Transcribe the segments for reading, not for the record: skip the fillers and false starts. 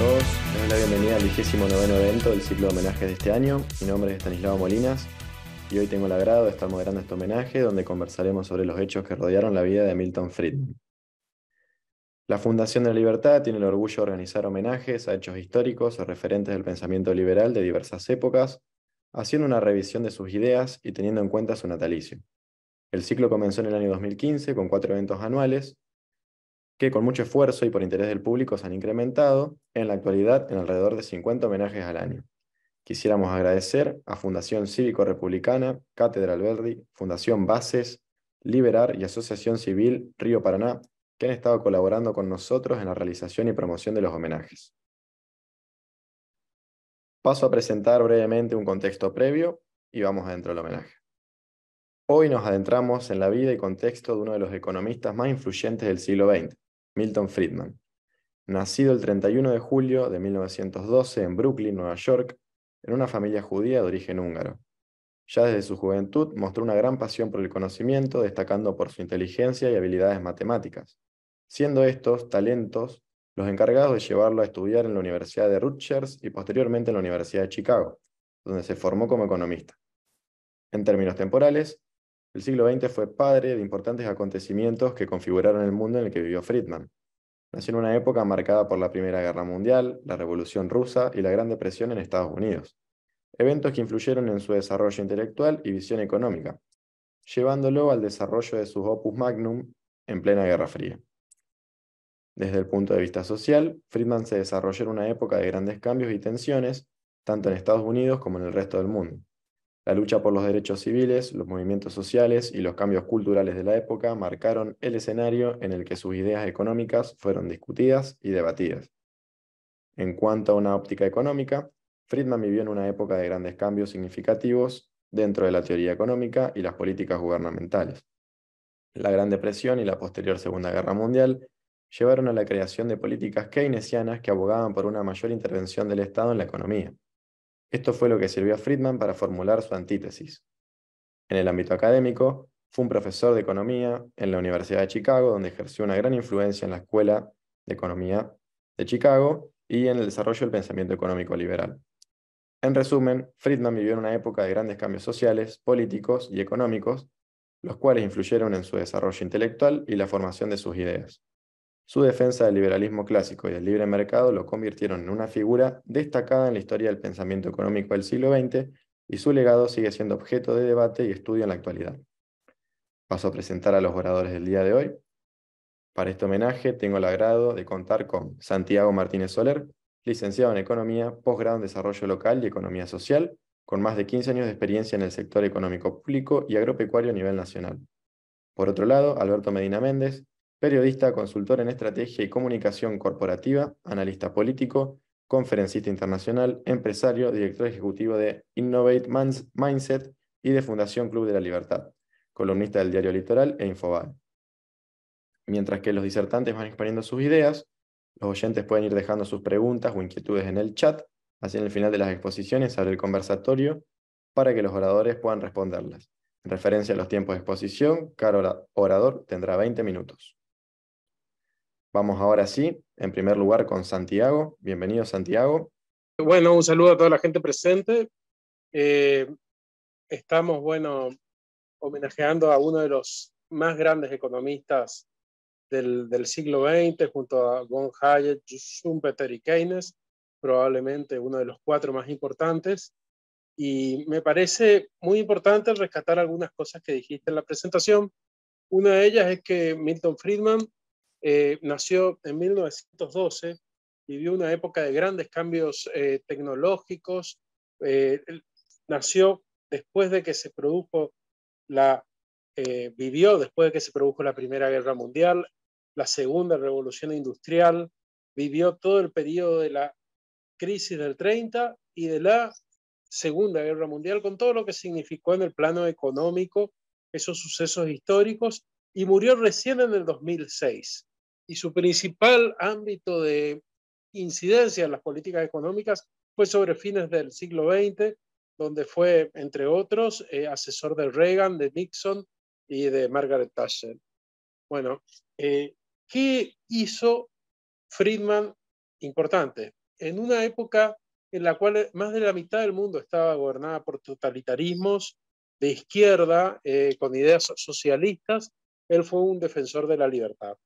todos. Les doy la bienvenida al 29º evento del ciclo de homenajes de este año. Mi nombre es Estanislao Molinas y hoy tengo el agrado de estar moderando este homenaje donde conversaremos sobre los hechos que rodearon la vida de Milton Friedman. La Fundación de la Libertad tiene el orgullo de organizar homenajes a hechos históricos o referentes del pensamiento liberal de diversas épocas, haciendo una revisión de sus ideas y teniendo en cuenta su natalicio. El ciclo comenzó en el año 2015 con 4 eventos anuales, que con mucho esfuerzo y por interés del público se han incrementado en la actualidad en alrededor de 50 homenajes al año. Quisiéramos agradecer a Fundación Cívico-Republicana, Cátedra Alberdi, Fundación Bases, Liberar y Asociación Civil Río Paraná, que han estado colaborando con nosotros en la realización y promoción de los homenajes. Paso a presentar brevemente un contexto previo y vamos adentro del homenaje. Hoy nos adentramos en la vida y contexto de uno de los economistas más influyentes del siglo XX, Milton Friedman. Nacido el 31 de julio de 1912 en Brooklyn, Nueva York, en una familia judía de origen húngaro. Ya desde su juventud mostró una gran pasión por el conocimiento, destacando por su inteligencia y habilidades matemáticas, siendo estos talentos los encargados de llevarlo a estudiar en la Universidad de Rutgers y posteriormente en la Universidad de Chicago, donde se formó como economista. En términos temporales, el siglo XX fue padre de importantes acontecimientos que configuraron el mundo en el que vivió Friedman. Nació en una época marcada por la Primera Guerra Mundial, la Revolución Rusa y la Gran Depresión en Estados Unidos, eventos que influyeron en su desarrollo intelectual y visión económica, llevándolo al desarrollo de sus opus magnum en plena Guerra Fría. Desde el punto de vista social, Friedman se desarrolló en una época de grandes cambios y tensiones, tanto en Estados Unidos como en el resto del mundo. La lucha por los derechos civiles, los movimientos sociales y los cambios culturales de la época marcaron el escenario en el que sus ideas económicas fueron discutidas y debatidas. En cuanto a una óptica económica, Friedman vivió en una época de grandes cambios significativos dentro de la teoría económica y las políticas gubernamentales. La Gran Depresión y la posterior Segunda Guerra Mundial llevaron a la creación de políticas keynesianas que abogaban por una mayor intervención del Estado en la economía. Esto fue lo que sirvió a Friedman para formular su antítesis. En el ámbito académico, fue un profesor de economía en la Universidad de Chicago, donde ejerció una gran influencia en la Escuela de Economía de Chicago y en el desarrollo del pensamiento económico liberal. En resumen, Friedman vivió en una época de grandes cambios sociales, políticos y económicos, los cuales influyeron en su desarrollo intelectual y la formación de sus ideas. Su defensa del liberalismo clásico y del libre mercado lo convirtieron en una figura destacada en la historia del pensamiento económico del siglo XX y su legado sigue siendo objeto de debate y estudio en la actualidad. Paso a presentar a los oradores del día de hoy. Para este homenaje tengo el agrado de contar con Santiago Martínez Soler, licenciado en Economía, posgrado en Desarrollo Local y Economía Social, con más de 15 años de experiencia en el sector económico público y agropecuario a nivel nacional. Por otro lado, Alberto Medina Méndez, periodista, consultor en estrategia y comunicación corporativa, analista político, conferencista internacional, empresario, director ejecutivo de Innovate Mindset y de Fundación Club de la Libertad, columnista del Diario Litoral e Infobae. Mientras que los disertantes van exponiendo sus ideas, los oyentes pueden ir dejando sus preguntas o inquietudes en el chat, así en el final de las exposiciones abre el conversatorio para que los oradores puedan responderlas. En referencia a los tiempos de exposición, cada orador tendrá 20 minutos. Vamos ahora sí, en primer lugar con Santiago. Bienvenido, Santiago. Bueno, un saludo a toda la gente presente. Estamos, homenajeando a uno de los más grandes economistas del siglo XX, junto a von Hayek, Schumpeter y Keynes, probablemente uno de los 4 más importantes. Y me parece muy importante rescatar algunas cosas que dijiste en la presentación. Una de ellas es que Milton Friedman nació en 1912, vivió una época de grandes cambios tecnológicos, nació después de que se produjo vivió después de que se produjo la Primera Guerra Mundial, la Segunda Revolución Industrial, vivió todo el periodo de la crisis del 30 y de la Segunda Guerra Mundial, con todo lo que significó en el plano económico esos sucesos históricos, y murió recién en el 2006. Y su principal ámbito de incidencia en las políticas económicas fue sobre fines del siglo XX, donde fue, entre otros, asesor de Reagan, de Nixon y de Margaret Thatcher. Bueno, ¿qué hizo Friedman importante? en una época en la cual más de la mitad del mundo estaba gobernada por totalitarismos de izquierda, con ideas socialistas, él fue un defensor de la libertad.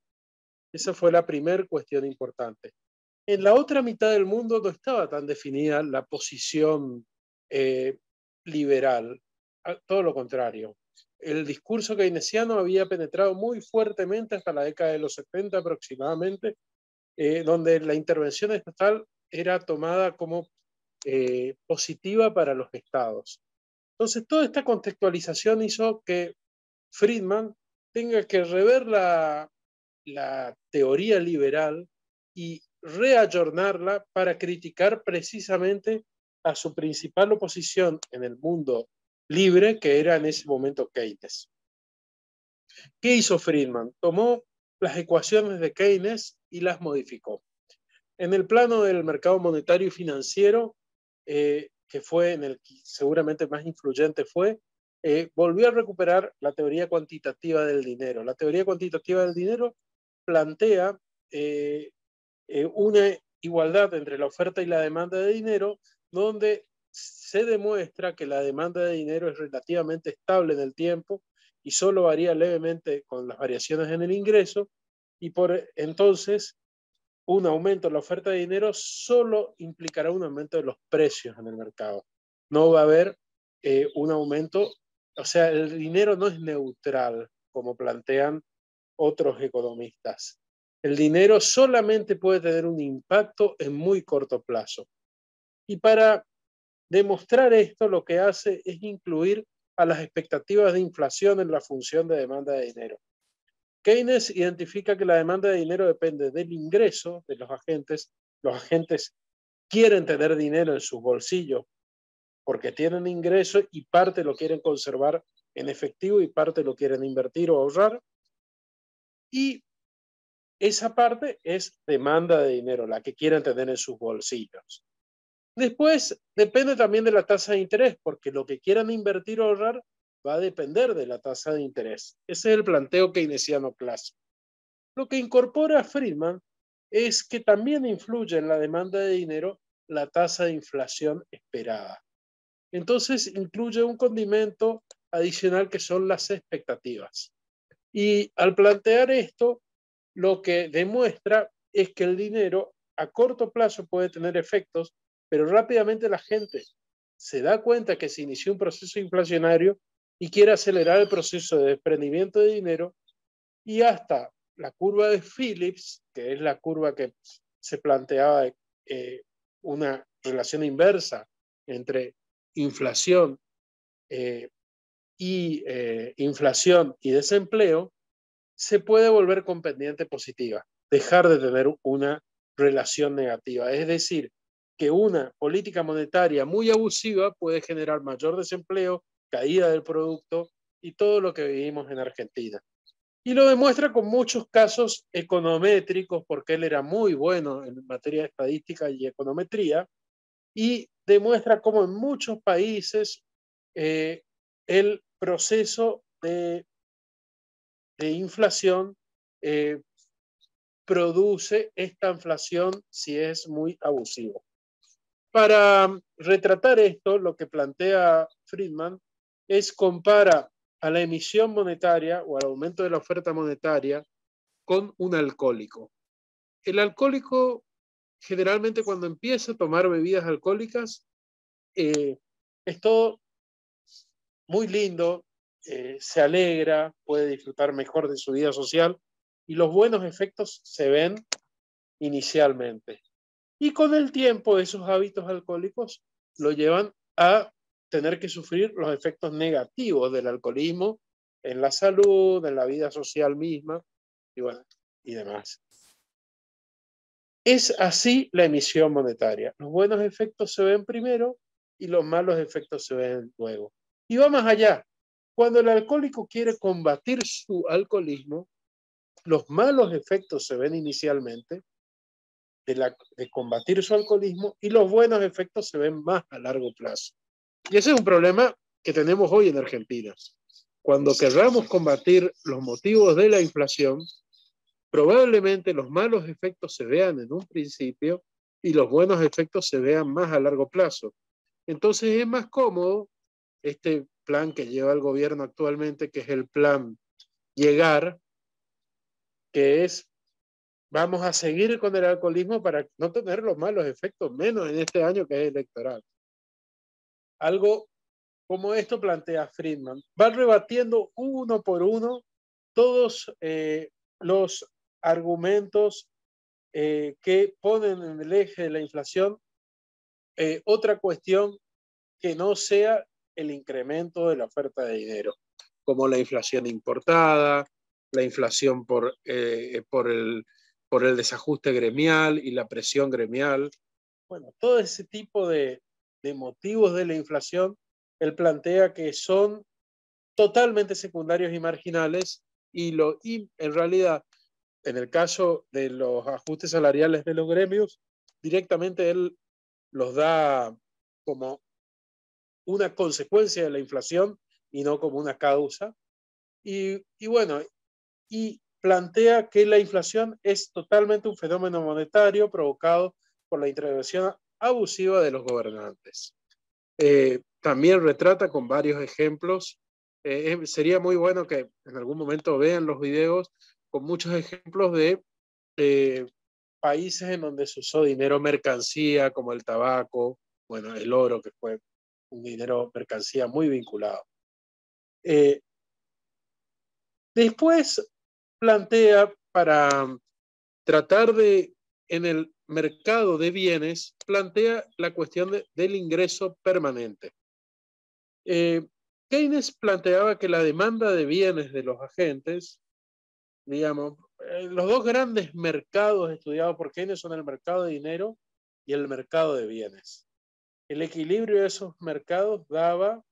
Esa fue la primera cuestión importante. En la otra mitad del mundo no estaba tan definida la posición liberal, todo lo contrario. El discurso keynesiano había penetrado muy fuertemente hasta la década de los 70 aproximadamente, donde la intervención estatal era tomada como positiva para los estados. Entonces, toda esta contextualización hizo que Friedman tenga que rever la teoría liberal y reayornarla para criticar precisamente a su principal oposición en el mundo libre, que era en ese momento Keynes. ¿Qué hizo Friedman? Tomó las ecuaciones de Keynes y las modificó. En el plano del mercado monetario y financiero, que fue en el que seguramente más influyente fue, volvió a recuperar la teoría cuantitativa del dinero. La teoría cuantitativa del dinero plantea una igualdad entre la oferta y la demanda de dinero, donde se demuestra que la demanda de dinero es relativamente estable en el tiempo y solo varía levemente con las variaciones en el ingreso, y por entonces un aumento en la oferta de dinero solo implicará un aumento de los precios en el mercado. No va a haber un aumento, o sea, el dinero no es neutral, como plantean otros economistas. El dinero solamente puede tener un impacto en muy corto plazo. Y para demostrar esto, lo que hace es incluir a las expectativas de inflación en la función de demanda de dinero. Keynes identifica que la demanda de dinero depende del ingreso de los agentes. Los agentes quieren tener dinero en sus bolsillos porque tienen ingreso y parte lo quieren conservar en efectivo y parte lo quieren invertir o ahorrar. Y esa parte es demanda de dinero, la que quieren tener en sus bolsillos. Después depende también de la tasa de interés, porque lo que quieran invertir o ahorrar va a depender de la tasa de interés. Ese es el planteo keynesiano clásico. Lo que incorpora Friedman es que también influye en la demanda de dinero la tasa de inflación esperada. Entonces incluye un condimento adicional que son las expectativas. Y al plantear esto, lo que demuestra es que el dinero a corto plazo puede tener efectos, pero rápidamente la gente se da cuenta que se inició un proceso inflacionario y quiere acelerar el proceso de desprendimiento de dinero, y hasta la curva de Phillips, que es la curva que se planteaba una relación inversa entre inflación y desempleo, se puede volver con pendiente positiva, dejar de tener una relación negativa. Es decir, que una política monetaria muy abusiva puede generar mayor desempleo, caída del producto y todo lo que vivimos en Argentina. Y lo demuestra con muchos casos econométricos, porque él era muy bueno en materia de estadística y econometría, y demuestra cómo en muchos países el proceso de inflación produce esta inflación si es muy abusivo. Para retratar esto, lo que plantea Friedman es compara a la emisión monetaria o al aumento de la oferta monetaria con un alcohólico. El alcohólico generalmente cuando empieza a tomar bebidas alcohólicas es todo muy lindo, se alegra, puede disfrutar mejor de su vida social y los buenos efectos se ven inicialmente. Y con el tiempo esos hábitos alcohólicos lo llevan a tener que sufrir los efectos negativos del alcoholismo en la salud, en la vida social misma y, bueno, y demás. Es así la emisión monetaria. Los buenos efectos se ven primero y los malos efectos se ven luego. Y va más allá. Cuando el alcohólico quiere combatir su alcoholismo, los malos efectos se ven inicialmente de combatir su alcoholismo y los buenos efectos se ven más a largo plazo. Y ese es un problema que tenemos hoy en Argentina. Cuando querramos combatir los motivos de la inflación, probablemente los malos efectos se vean en un principio y los buenos efectos se vean más a largo plazo. Entonces es más cómodo este plan que lleva el gobierno actualmente, que es el plan Llegar, que es vamos a seguir con el alcoholismo para no tener los malos efectos, menos en este año que es electoral. Algo como esto plantea Friedman. Va rebatiendo uno por uno todos los argumentos que ponen en el eje de la inflación otra cuestión que no sea el incremento de la oferta de dinero, como la inflación importada, la inflación por el desajuste gremial y la presión gremial. Bueno, todo ese tipo de motivos de la inflación, él plantea que son totalmente secundarios y marginales y en realidad, en el caso de los ajustes salariales de los gremios, directamente él los da como una consecuencia de la inflación y no como una causa. Y bueno, y plantea que la inflación es totalmente un fenómeno monetario provocado por la intervención abusiva de los gobernantes. También retrata con varios ejemplos. Sería muy bueno que en algún momento vean los videos con muchos ejemplos de países en donde se usó dinero mercancía, como el tabaco, bueno, el oro, que fue un dinero mercancía muy vinculado. Después plantea para tratar de, en el mercado de bienes, plantea la cuestión del ingreso permanente. Keynes planteaba que la demanda de bienes de los agentes, digamos, los dos grandes mercados estudiados por Keynes son el mercado de dinero y el mercado de bienes. El equilibrio de esos mercados daba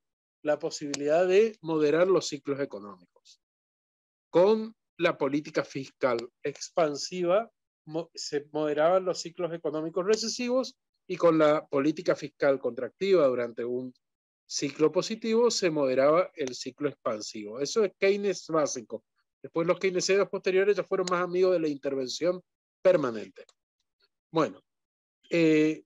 la posibilidad de moderar los ciclos económicos. Con la política fiscal expansiva se moderaban los ciclos económicos recesivos y con la política fiscal contractiva durante un ciclo positivo se moderaba el ciclo expansivo. Eso es Keynes básico. Después los keynesianos posteriores ya fueron más amigos de la intervención permanente. Bueno, el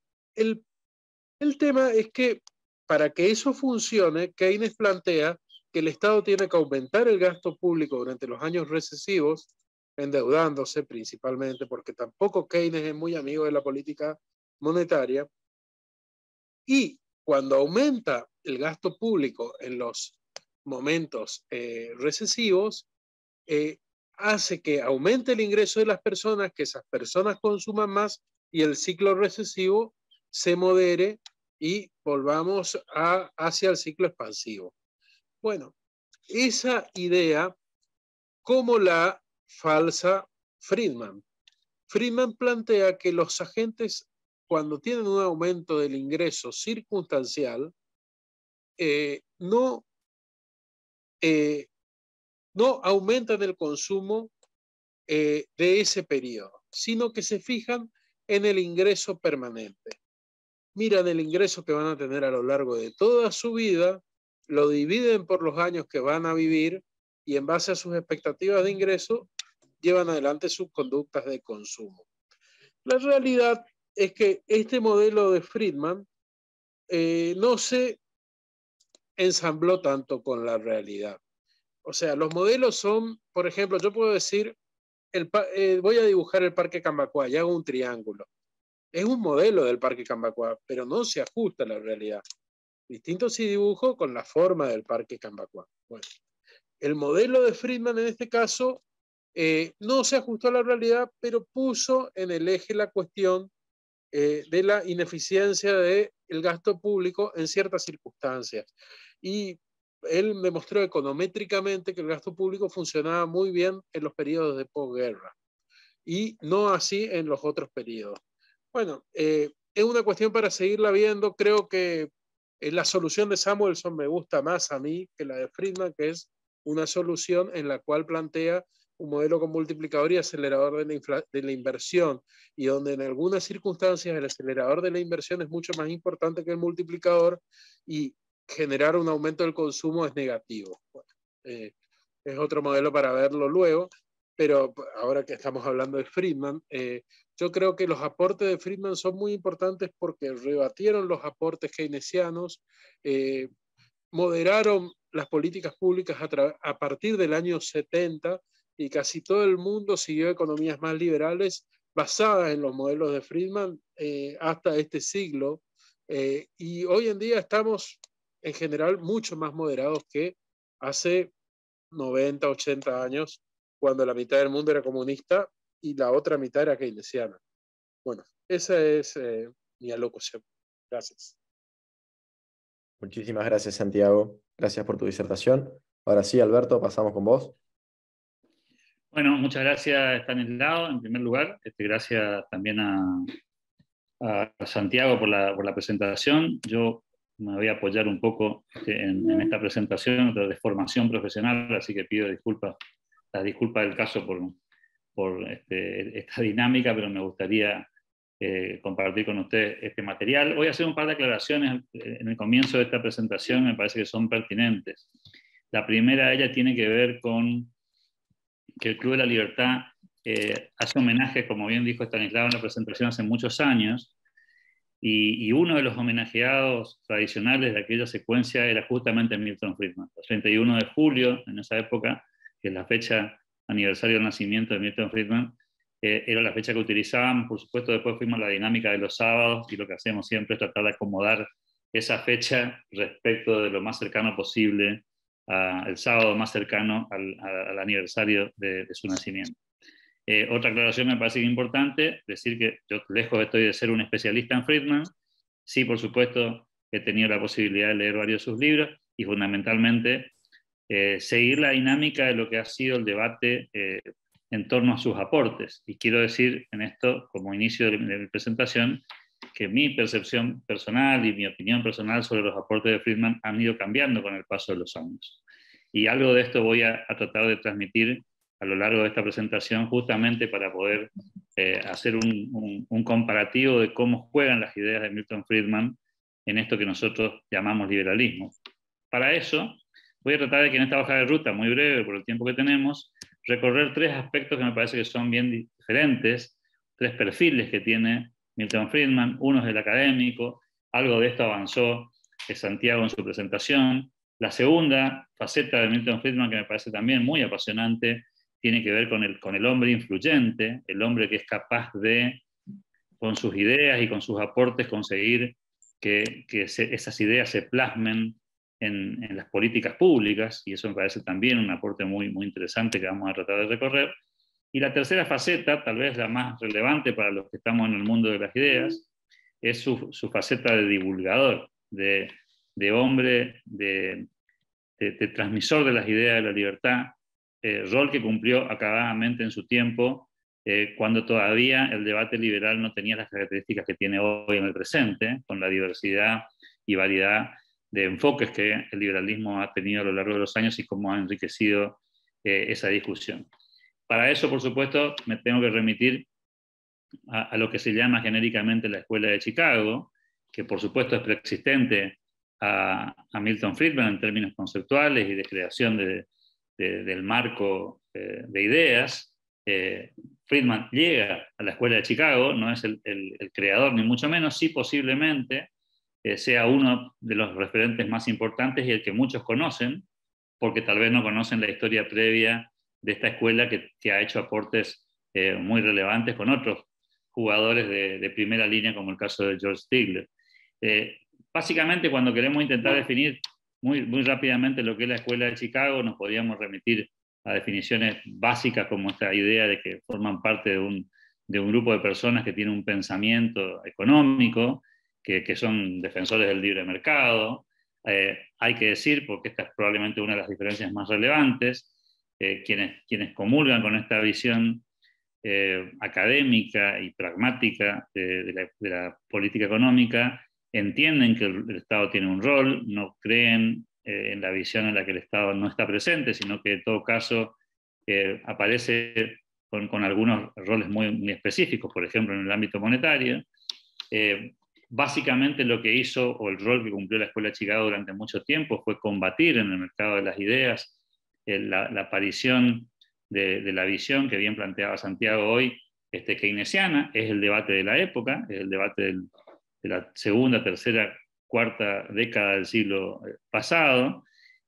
tema es que para que eso funcione, Keynes plantea que el Estado tiene que aumentar el gasto público durante los años recesivos, endeudándose principalmente, porque tampoco Keynes es muy amigo de la política monetaria, y cuando aumenta el gasto público en los momentos recesivos, hace que aumente el ingreso de las personas, que esas personas consuman más y el ciclo recesivo se modere y volvamos hacia el ciclo expansivo. Bueno, esa idea, ¿cómo la falsa Friedman? Friedman plantea que los agentes, cuando tienen un aumento del ingreso circunstancial, no aumentan el consumo de ese periodo, sino que se fijan en el ingreso permanente. Miran el ingreso que van a tener a lo largo de toda su vida, lo dividen por los años que van a vivir y en base a sus expectativas de ingreso llevan adelante sus conductas de consumo. La realidad es que este modelo de Friedman no se ensambló tanto con la realidad. O sea, los modelos son, por ejemplo, yo puedo decir, voy a dibujar el Parque Cambacuá y hago un triángulo. Es un modelo del Parque Cambacuá, pero no se ajusta a la realidad. Distinto si dibujo con la forma del Parque Cambacuá. Bueno, el modelo de Friedman en este caso no se ajustó a la realidad, pero puso en el eje la cuestión de la ineficiencia del gasto público en ciertas circunstancias. Y él demostró econométricamente que el gasto público funcionaba muy bien en los periodos de posguerra y no así en los otros periodos. Bueno, es una cuestión para seguirla viendo. Creo que la solución de Samuelson me gusta más a mí que la de Friedman, que es una solución en la cual plantea un modelo con multiplicador y acelerador de la inversión, y donde en algunas circunstancias el acelerador de la inversión es mucho más importante que el multiplicador y generar un aumento del consumo es negativo. Bueno, es otro modelo para verlo luego. pero ahora que estamos hablando de Friedman, yo creo que los aportes de Friedman son muy importantes porque rebatieron los aportes keynesianos, moderaron las políticas públicas a partir del año 70 y casi todo el mundo siguió economías más liberales basadas en los modelos de Friedman hasta este siglo. Y hoy en día estamos en general mucho más moderados que hace 90, 80 años, cuando la mitad del mundo era comunista y la otra mitad era keynesiana. Bueno, esa es mi alocución. Gracias. Muchísimas gracias, Santiago. Gracias por tu disertación. Ahora sí, Alberto, pasamos con vos. Bueno, muchas gracias, Stanislao, en primer lugar. Gracias también a Santiago por la presentación. Yo me voy a apoyar un poco en esta presentación de formación profesional, así que pido disculpas, las disculpas del caso por esta dinámica, pero me gustaría compartir con ustedes este material. Voy a hacer un par de aclaraciones en el comienzo de esta presentación, me parece que son pertinentes. La primera de ellas tiene que ver con que el Club de la Libertad hace homenaje, como bien dijo Stanislao en la presentación, hace muchos años, y uno de los homenajeados tradicionales de aquella secuencia era justamente Milton Friedman. El 31 de julio, en esa época, que es la fecha aniversario del nacimiento de Milton Friedman, era la fecha que utilizábamos. Por supuesto, después fuimos a la dinámica de los sábados, y lo que hacemos siempre es tratar de acomodar esa fecha respecto de lo más cercano posible el sábado más cercano al aniversario de su nacimiento. Otra aclaración me parece importante, decir que yo lejos estoy de ser un especialista en Friedman. Sí, por supuesto, he tenido la posibilidad de leer varios de sus libros y fundamentalmente seguir la dinámica de lo que ha sido el debate en torno a sus aportes. Y quiero decir en esto, como inicio de mi presentación, que mi percepción personal y mi opinión personal sobre los aportes de Friedman han ido cambiando con el paso de los años. Y algo de esto voy a tratar de transmitir a lo largo de esta presentación, justamente para poder hacer un comparativo de cómo juegan las ideas de Milton Friedman en esto que nosotros llamamos liberalismo. Para eso, voy a tratar de que en esta hoja de ruta, muy breve por el tiempo que tenemos, recorrer tres aspectos que me parece que son bien diferentes, tres perfiles que tiene Milton Friedman. Uno es el académico, algo de esto avanzó Santiago en su presentación. La segunda faceta de Milton Friedman, que me parece también muy apasionante, tiene que ver con el hombre influyente, el hombre que es capaz de, con sus ideas y con sus aportes, conseguir que esas ideas se plasmen en las políticas públicas, y eso me parece también un aporte muy, muy interesante que vamos a tratar de recorrer. Y la tercera faceta, tal vez la más relevante para los que estamos en el mundo de las ideas, es su faceta de divulgador, de hombre, de transmisor de las ideas de la libertad, rol que cumplió acabadamente en su tiempo, cuando todavía el debate liberal no tenía las características que tiene hoy en el presente, con la diversidad y variedad de enfoques que el liberalismo ha tenido a lo largo de los años y cómo ha enriquecido esa discusión. Para eso, por supuesto, me tengo que remitir a lo que se llama genéricamente la Escuela de Chicago, que por supuesto es preexistente a Milton Friedman en términos conceptuales y de creación del marco de ideas. Friedman llega a la Escuela de Chicago, no es el creador ni mucho menos, sí posiblemente sea uno de los referentes más importantes y el que muchos conocen, porque tal vez no conocen la historia previa de esta escuela que ha hecho aportes muy relevantes con otros jugadores de primera línea, como el caso de George Stigler. Básicamente, cuando queremos intentar definir muy, muy rápidamente lo que es la Escuela de Chicago, nos podríamos remitir a definiciones básicas como esta idea de que forman parte de un grupo de personas que tienen un pensamiento económico, que son defensores del libre mercado. Hay que decir, porque esta es probablemente una de las diferencias más relevantes, quienes comulgan con esta visión académica y pragmática de la política económica, entienden que el Estado tiene un rol, no creen en la visión en la que el Estado no está presente, sino que en todo caso aparece con algunos roles muy, muy específicos, por ejemplo en el ámbito monetario. Básicamente lo que hizo, o el rol que cumplió la Escuela de Chicago durante mucho tiempo, fue combatir en el mercado de las ideas la aparición de la visión que bien planteaba Santiago hoy, keynesiana, es el debate de la época, es el debate de la segunda, tercera, cuarta década del siglo pasado,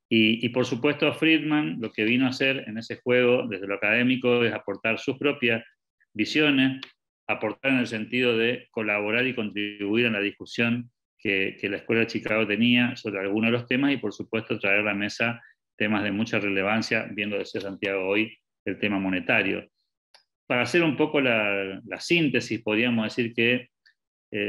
y por supuesto Friedman lo que vino a hacer en ese juego desde lo académico es aportar sus propias visiones, aportar en el sentido de colaborar y contribuir en la discusión que la Escuela de Chicago tenía sobre algunos de los temas, y por supuesto traer a la mesa temas de mucha relevancia, viendo desde Santiago hoy el tema monetario. Para hacer un poco la síntesis, podríamos decir que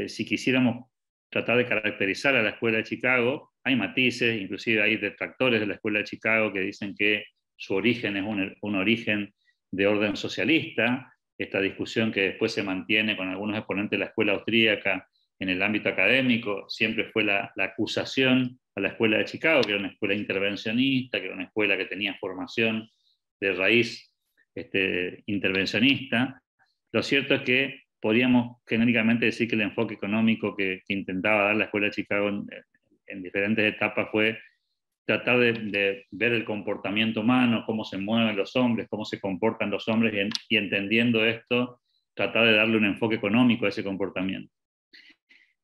si quisiéramos tratar de caracterizar a la Escuela de Chicago, hay matices, inclusive hay detractores de la Escuela de Chicago que dicen que su origen es un origen de orden socialista. Esta discusión que después se mantiene con algunos exponentes de la escuela austríaca en el ámbito académico, siempre fue la acusación a la Escuela de Chicago, que era una escuela intervencionista, que era una escuela que tenía formación de raíz intervencionista. Lo cierto es que podríamos genéricamente decir que el enfoque económico que intentaba dar la Escuela de Chicago en diferentes etapas fue tratar de ver el comportamiento humano, cómo se mueven los hombres, cómo se comportan los hombres, y entendiendo esto, tratar de darle un enfoque económico a ese comportamiento.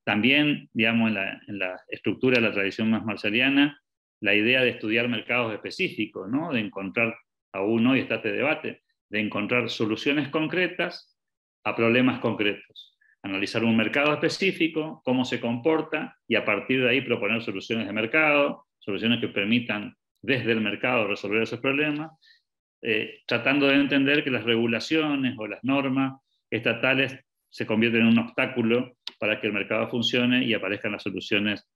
También, digamos, en la estructura de la tradición más marshalliana, la idea de estudiar mercados específicos, ¿no? De encontrar, aún hoy está este debate, de encontrar soluciones concretas a problemas concretos. Analizar un mercado específico, cómo se comporta, y a partir de ahí proponer soluciones de mercado, soluciones que permitan desde el mercado resolver esos problemas, tratando de entender que las regulaciones o las normas estatales se convierten en un obstáculo para que el mercado funcione y aparezcan las soluciones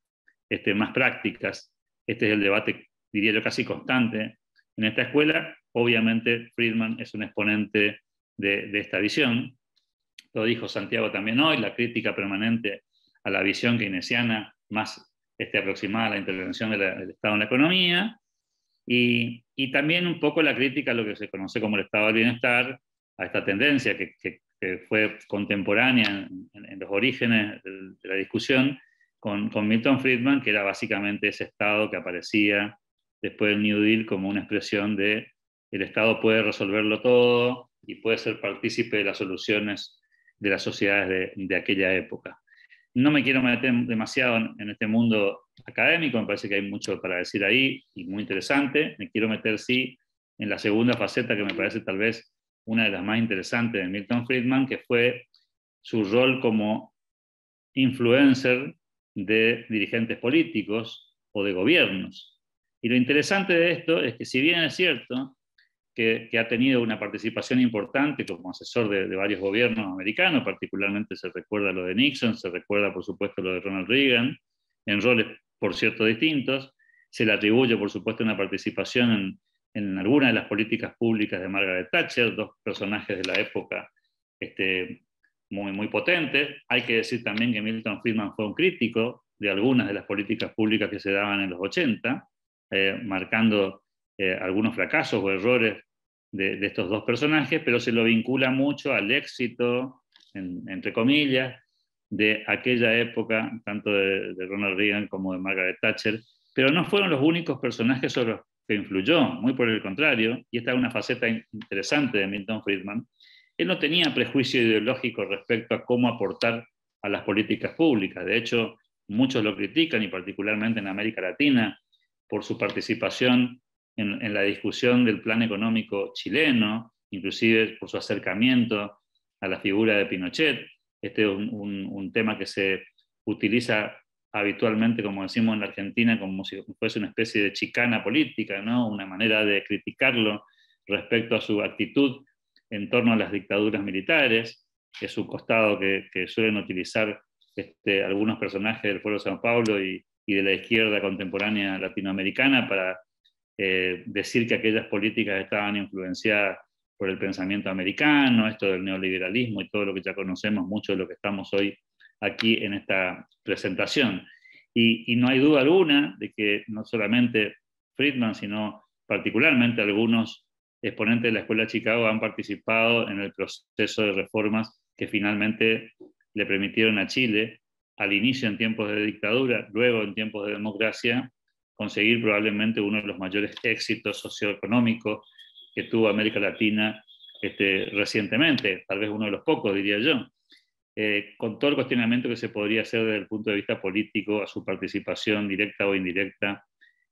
más prácticas. Este es el debate, diría yo, casi constante en esta escuela. Obviamente Friedman es un exponente de esta visión. Lo dijo Santiago también hoy, la crítica permanente a la visión keynesiana más aproximada a la intervención del Estado en la economía, y también un poco la crítica a lo que se conoce como el Estado del bienestar, a esta tendencia que fue contemporánea en los orígenes de la discusión con Milton Friedman, que era básicamente ese Estado que aparecía después del New Deal como una expresión de el Estado puede resolverlo todo y puede ser partícipe de las soluciones de las sociedades de aquella época. No me quiero meter demasiado en este mundo académico, me parece que hay mucho para decir ahí y muy interesante. Me quiero meter, sí, en la segunda faceta, que me parece tal vez una de las más interesantes de Milton Friedman, que fue su rol como influencer de dirigentes políticos o de gobiernos. Y lo interesante de esto es que, si bien es cierto que ha tenido una participación importante como asesor de varios gobiernos americanos, particularmente se recuerda lo de Nixon, se recuerda por supuesto lo de Ronald Reagan, en roles por cierto distintos, se le atribuye por supuesto una participación en algunas de las políticas públicas de Margaret Thatcher, dos personajes de la época muy, muy potentes. Hay que decir también que Milton Friedman fue un crítico de algunas de las políticas públicas que se daban en los 80, marcando algunos fracasos o errores de estos dos personajes, pero se lo vincula mucho al éxito, entre comillas, de aquella época, tanto de Ronald Reagan como de Margaret Thatcher, pero no fueron los únicos personajes sobre los que influyó, muy por el contrario, y esta es una faceta interesante de Milton Friedman. Él no tenía prejuicio ideológico respecto a cómo aportar a las políticas públicas. De hecho, muchos lo critican, y particularmente en América Latina, por su participación en la discusión del plan económico chileno, inclusive por su acercamiento a la figura de Pinochet. Este es un tema que se utiliza habitualmente, como decimos en la Argentina, como si fuese una especie de chicana política, ¿no? Una manera de criticarlo respecto a su actitud en torno a las dictaduras militares. Es un costado que suelen utilizar algunos personajes del Foro de Sao Paulo y de la izquierda contemporánea latinoamericana para decir que aquellas políticas estaban influenciadas por el pensamiento americano, esto del neoliberalismo y todo lo que ya conocemos, mucho de lo que estamos hoy aquí en esta presentación. Y no hay duda alguna de que no solamente Friedman, sino particularmente algunos exponentes de la Escuela de Chicago han participado en el proceso de reformas que finalmente le permitieron a Chile, al inicio en tiempos de dictadura, luego en tiempos de democracia, conseguir probablemente uno de los mayores éxitos socioeconómicos que tuvo América Latina recientemente, tal vez uno de los pocos, diría yo, con todo el cuestionamiento que se podría hacer desde el punto de vista político a su participación directa o indirecta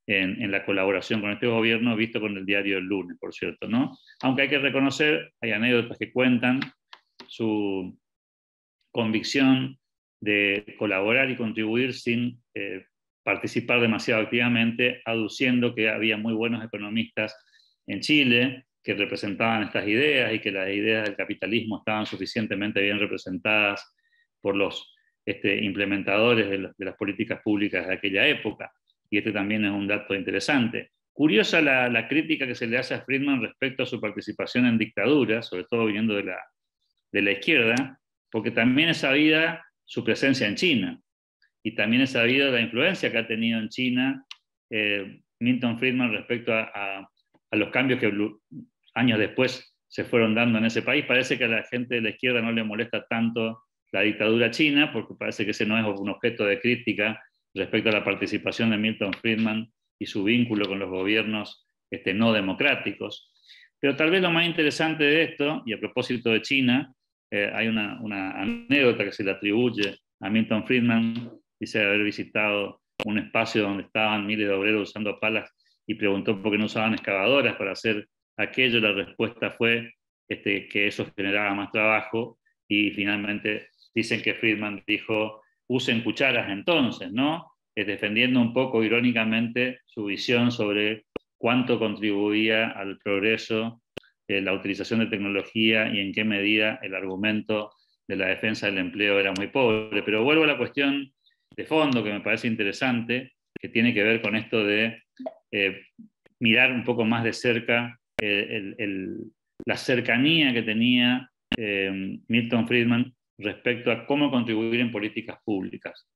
en la colaboración con este gobierno, visto con el diario El Lunes, por cierto, ¿no? Aunque hay que reconocer, hay anécdotas que cuentan su convicción de colaborar y contribuir sin participar demasiado activamente, aduciendo que había muy buenos economistas en Chile que representaban estas ideas y que las ideas del capitalismo estaban suficientemente bien representadas por los implementadores de las políticas públicas de aquella época. Y este también es un dato interesante. Curiosa la crítica que se le hace a Friedman respecto a su participación en dictaduras, sobre todo viniendo de la izquierda, porque también es sabida su presencia en China, y también es sabida la influencia que ha tenido en China Milton Friedman respecto a los cambios que años después se fueron dando en ese país. Parece que a la gente de la izquierda no le molesta tanto la dictadura china, porque parece que ese no es un objeto de crítica respecto a la participación de Milton Friedman y su vínculo con los gobiernos no democráticos. Pero tal vez lo más interesante de esto, y a propósito de China, hay una anécdota que se le atribuye a Milton Friedman. Dice haber visitado un espacio donde estaban miles de obreros usando palas y preguntó por qué no usaban excavadoras para hacer aquello. La respuesta fue que eso generaba más trabajo, y finalmente dicen que Friedman dijo: usen cucharas entonces, ¿no? Defendiendo un poco irónicamente su visión sobre cuánto contribuía al progreso la utilización de tecnología y en qué medida el argumento de la defensa del empleo era muy pobre. Pero vuelvo a la cuestión de fondo que me parece interesante, que tiene que ver con esto de mirar un poco más de cerca la cercanía que tenía Milton Friedman respecto a cómo contribuir en políticas públicas.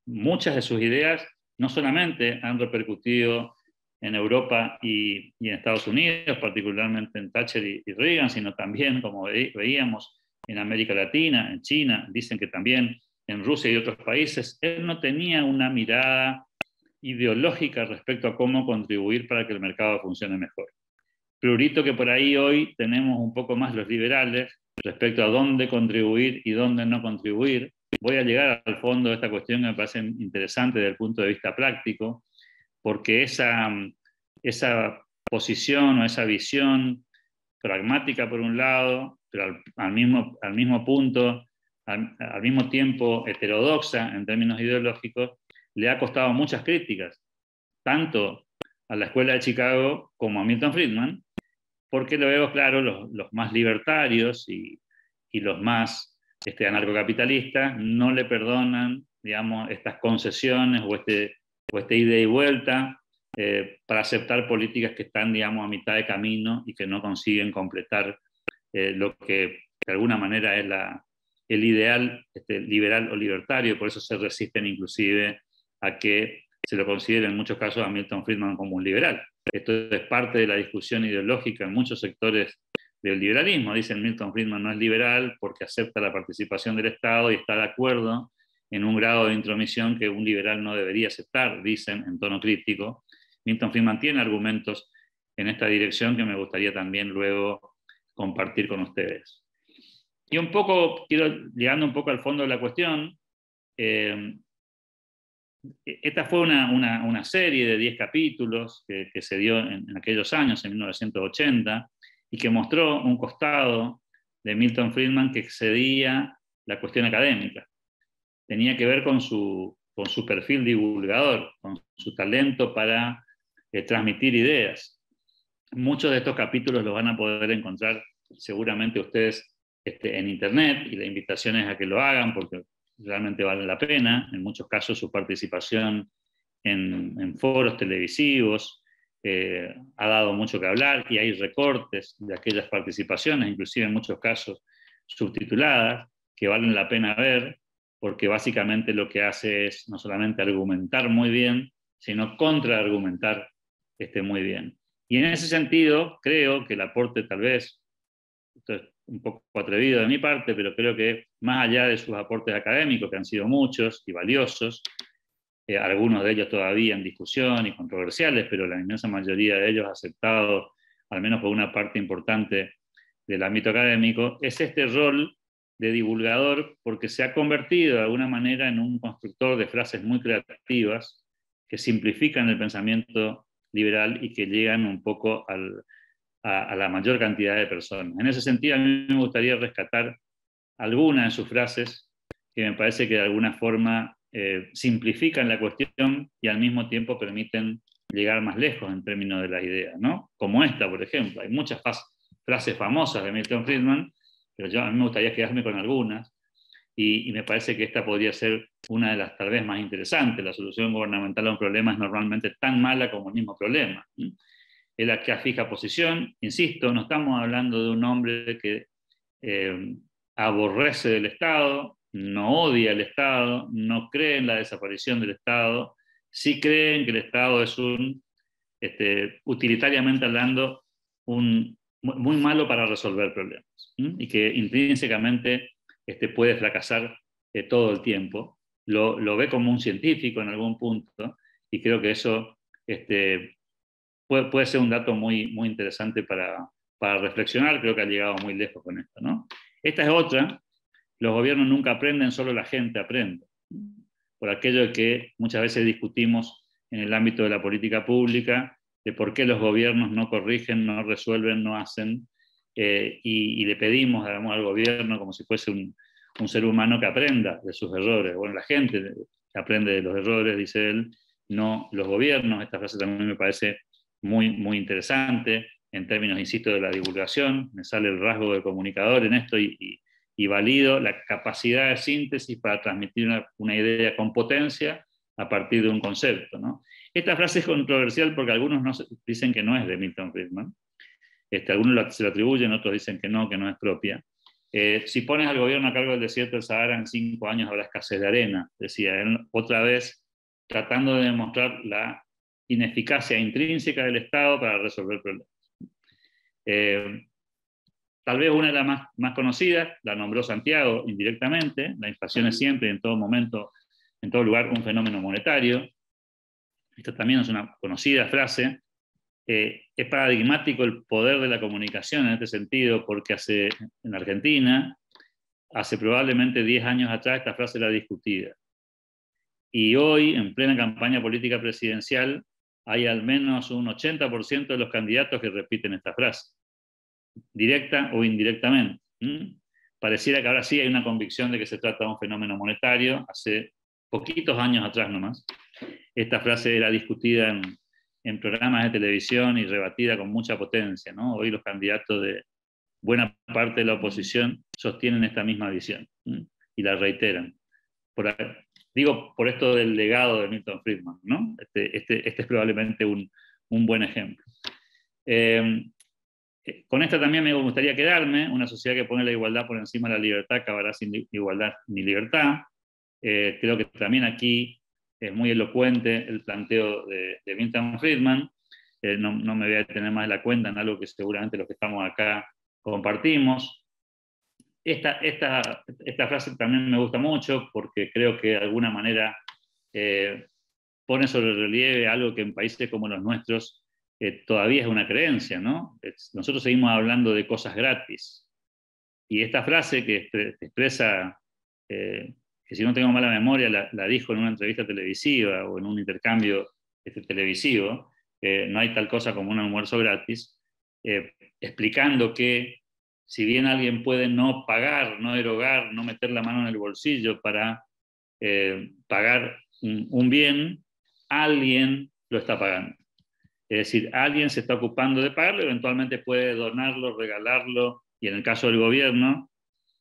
Muchas de sus ideas no solamente han repercutido en Europa y en Estados Unidos, particularmente en Thatcher y Reagan, sino también, como veíamos, en América Latina, en China, dicen que también en Rusia y otros países. Él no tenía una mirada ideológica respecto a cómo contribuir para que el mercado funcione mejor. Priorito que por ahí hoy tenemos un poco más los liberales respecto a dónde contribuir y dónde no contribuir. Voy a llegar al fondo de esta cuestión que me parece interesante desde el punto de vista práctico, porque esa posición o esa visión pragmática por un lado, pero al mismo tiempo heterodoxa en términos ideológicos, le ha costado muchas críticas, tanto a la Escuela de Chicago como a Milton Friedman, porque lo veo claro, los más libertarios y los más anarcocapitalistas no le perdonan, digamos, estas concesiones o este ida y vuelta para aceptar políticas que están, digamos, a mitad de camino y que no consiguen completar lo que de alguna manera es el ideal liberal o libertario. Por eso se resisten inclusive a que se lo considere en muchos casos a Milton Friedman como un liberal. Esto es parte de la discusión ideológica en muchos sectores del liberalismo. Dicen Milton Friedman no es liberal porque acepta la participación del Estado y está de acuerdo en un grado de intromisión que un liberal no debería aceptar, dicen en tono crítico. Milton Friedman tiene argumentos en esta dirección que me gustaría también luego compartir con ustedes. Y un poco, llegando un poco al fondo de la cuestión, esta fue una serie de 10 capítulos que se dio en aquellos años, en 1980, y que mostró un costado de Milton Friedman que excedía la cuestión académica. Tenía que ver con su perfil divulgador, con su talento para transmitir ideas. Muchos de estos capítulos los van a poder encontrar seguramente ustedes en internet, y la invitación es a que lo hagan porque realmente vale la pena. En muchos casos su participación en foros televisivos ha dado mucho que hablar, y hay recortes de aquellas participaciones, inclusive en muchos casos subtituladas, que valen la pena ver, porque básicamente lo que hace es no solamente argumentar muy bien, sino contraargumentar muy bien. Y en ese sentido, creo que el aporte, tal vez, esto es un poco atrevido de mi parte, pero creo que más allá de sus aportes académicos, que han sido muchos y valiosos, algunos de ellos todavía en discusión y controversiales, pero la inmensa mayoría de ellos aceptados al menos por una parte importante del ámbito académico, es este rol de divulgador, porque se ha convertido de alguna manera en un constructor de frases muy creativas que simplifican el pensamiento liberal y que llegan un poco a la mayor cantidad de personas. En ese sentido, a mí me gustaría rescatar algunas de sus frases que me parece que de alguna forma simplifican la cuestión y al mismo tiempo permiten llegar más lejos en términos de las ideas, ¿no? Como esta, por ejemplo. Hay muchas frases famosas de Milton Friedman, pero a mí me gustaría quedarme con algunas, y me parece que esta podría ser una de las tal vez más interesantes. La solución gubernamental a un problema es normalmente tan mala como el mismo problema. Es la que fija posición, insisto, no estamos hablando de un hombre que aborrece del Estado, no odia el Estado, no cree en la desaparición del Estado, sí cree en que el Estado es utilitariamente hablando, muy malo para resolver problemas, y que intrínsecamente puede fracasar todo el tiempo. Lo ve como un científico en algún punto, y creo que eso puede ser un dato muy, muy interesante para reflexionar. Creo que ha llegado muy lejos con esto, ¿no? Esta es otra: los gobiernos nunca aprenden, solo la gente aprende. Por aquello que muchas veces discutimos en el ámbito de la política pública, de por qué los gobiernos no corrigen, no resuelven, no hacen, y le pedimos, digamos, al gobierno como si fuese un ser humano que aprenda de sus errores. Bueno, la gente aprende de los errores, dice él, no los gobiernos. Esta frase también me parece muy, muy interesante en términos, insisto, de la divulgación. Me sale el rasgo de comunicador en esto, y valido la capacidad de síntesis para transmitir una idea con potencia a partir de un concepto, ¿no? Esta frase es controversial porque algunos dicen que no es de Milton Friedman. Algunos se lo atribuyen, otros dicen que no es propia. Si pones al gobierno a cargo del desierto del Sahara, en 5 años habrá escasez de arena, decía él, otra vez tratando de demostrar la ineficacia intrínseca del Estado para resolver problemas. Tal vez una de las más conocidas, la nombró Santiago indirectamente: la inflación es siempre y en todo momento, en todo lugar, un fenómeno monetario. Esta también es una conocida frase. Es paradigmático el poder de la comunicación en este sentido, porque en Argentina, hace probablemente 10 años atrás, esta frase era discutida. Y hoy, en plena campaña política presidencial, hay al menos un 80% de los candidatos que repiten esta frase, directa o indirectamente. Pareciera que ahora sí hay una convicción de que se trata de un fenómeno monetario. Hace poquitos años atrás nomás, esta frase era discutida en programas de televisión y rebatida con mucha potencia, ¿no? Hoy los candidatos de buena parte de la oposición sostienen esta misma visión, y la reiteran. Digo, por esto del legado de Milton Friedman, ¿no? Este es probablemente un buen ejemplo. Con esta también me gustaría quedarme: una sociedad que pone la igualdad por encima de la libertad acabará sin igualdad ni libertad. Creo que también aquí es muy elocuente el planteo de Milton Friedman. No me voy a detener más de la cuenta en algo que seguramente los que estamos acá compartimos. Esta frase también me gusta mucho porque creo que de alguna manera pone sobre relieve algo que en países como los nuestros todavía es una creencia, ¿no? Nosotros seguimos hablando de cosas gratis. Y esta frase que expresa, que si no tengo mala memoria, la dijo en una entrevista televisiva o en un intercambio televisivo: no hay tal cosa como un almuerzo gratis, explicando que si bien alguien puede no pagar, no erogar, no meter la mano en el bolsillo para pagar un bien, alguien lo está pagando. Es decir, alguien se está ocupando de pagarlo, eventualmente puede donarlo, regalarlo, y en el caso del gobierno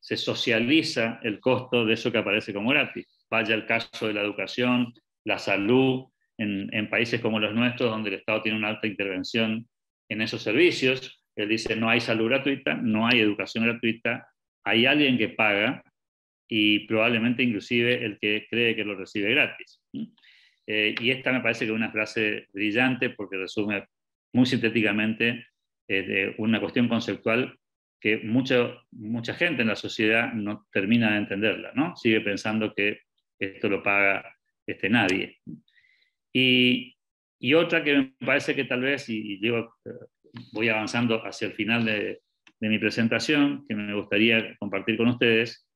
se socializa el costo de eso que aparece como gratis. Vaya el caso de la educación, la salud, en países como los nuestros, donde el Estado tiene una alta intervención en esos servicios. Él dice: no hay salud gratuita, no hay educación gratuita, hay alguien que paga, y probablemente inclusive el que cree que lo recibe gratis. Y esta me parece que es una frase brillante porque resume muy sintéticamente una cuestión conceptual que mucha gente en la sociedad no termina de entenderla, ¿no? Sigue pensando que esto lo paga nadie. Y otra que me parece que tal vez, y llego voy avanzando hacia el final de mi presentación, que me gustaría compartir con ustedes,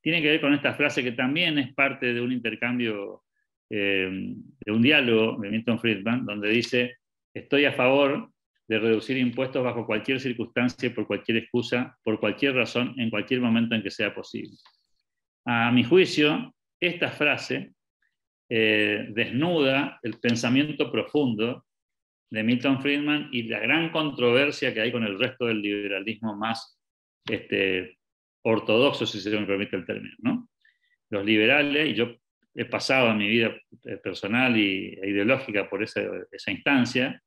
tiene que ver con esta frase que también es parte de un intercambio, de un diálogo de Milton Friedman, donde dice: estoy a favor de reducir impuestos bajo cualquier circunstancia y por cualquier excusa, por cualquier razón, en cualquier momento en que sea posible. A mi juicio, esta frase desnuda el pensamiento profundo de Milton Friedman y la gran controversia que hay con el resto del liberalismo más ortodoxo, si se me permite el término, ¿no? Los liberales, y yo he pasado en mi vida personal e ideológica por esa instancia,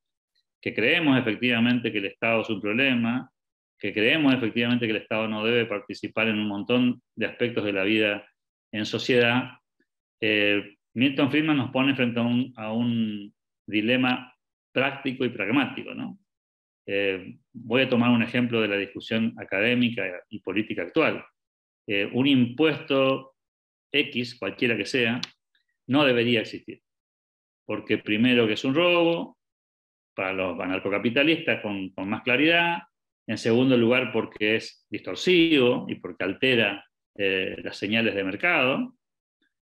que creemos efectivamente que el Estado es un problema, que creemos efectivamente que el Estado no debe participar en un montón de aspectos de la vida en sociedad. Milton Friedman nos pone frente a un dilema práctico y pragmático, ¿no? Voy a tomar un ejemplo de la discusión académica y política actual. Un impuesto X, cualquiera que sea, no debería existir, porque primero que es un robo para los anarcocapitalistas con más claridad, en segundo lugar porque es distorsivo y porque altera las señales de mercado,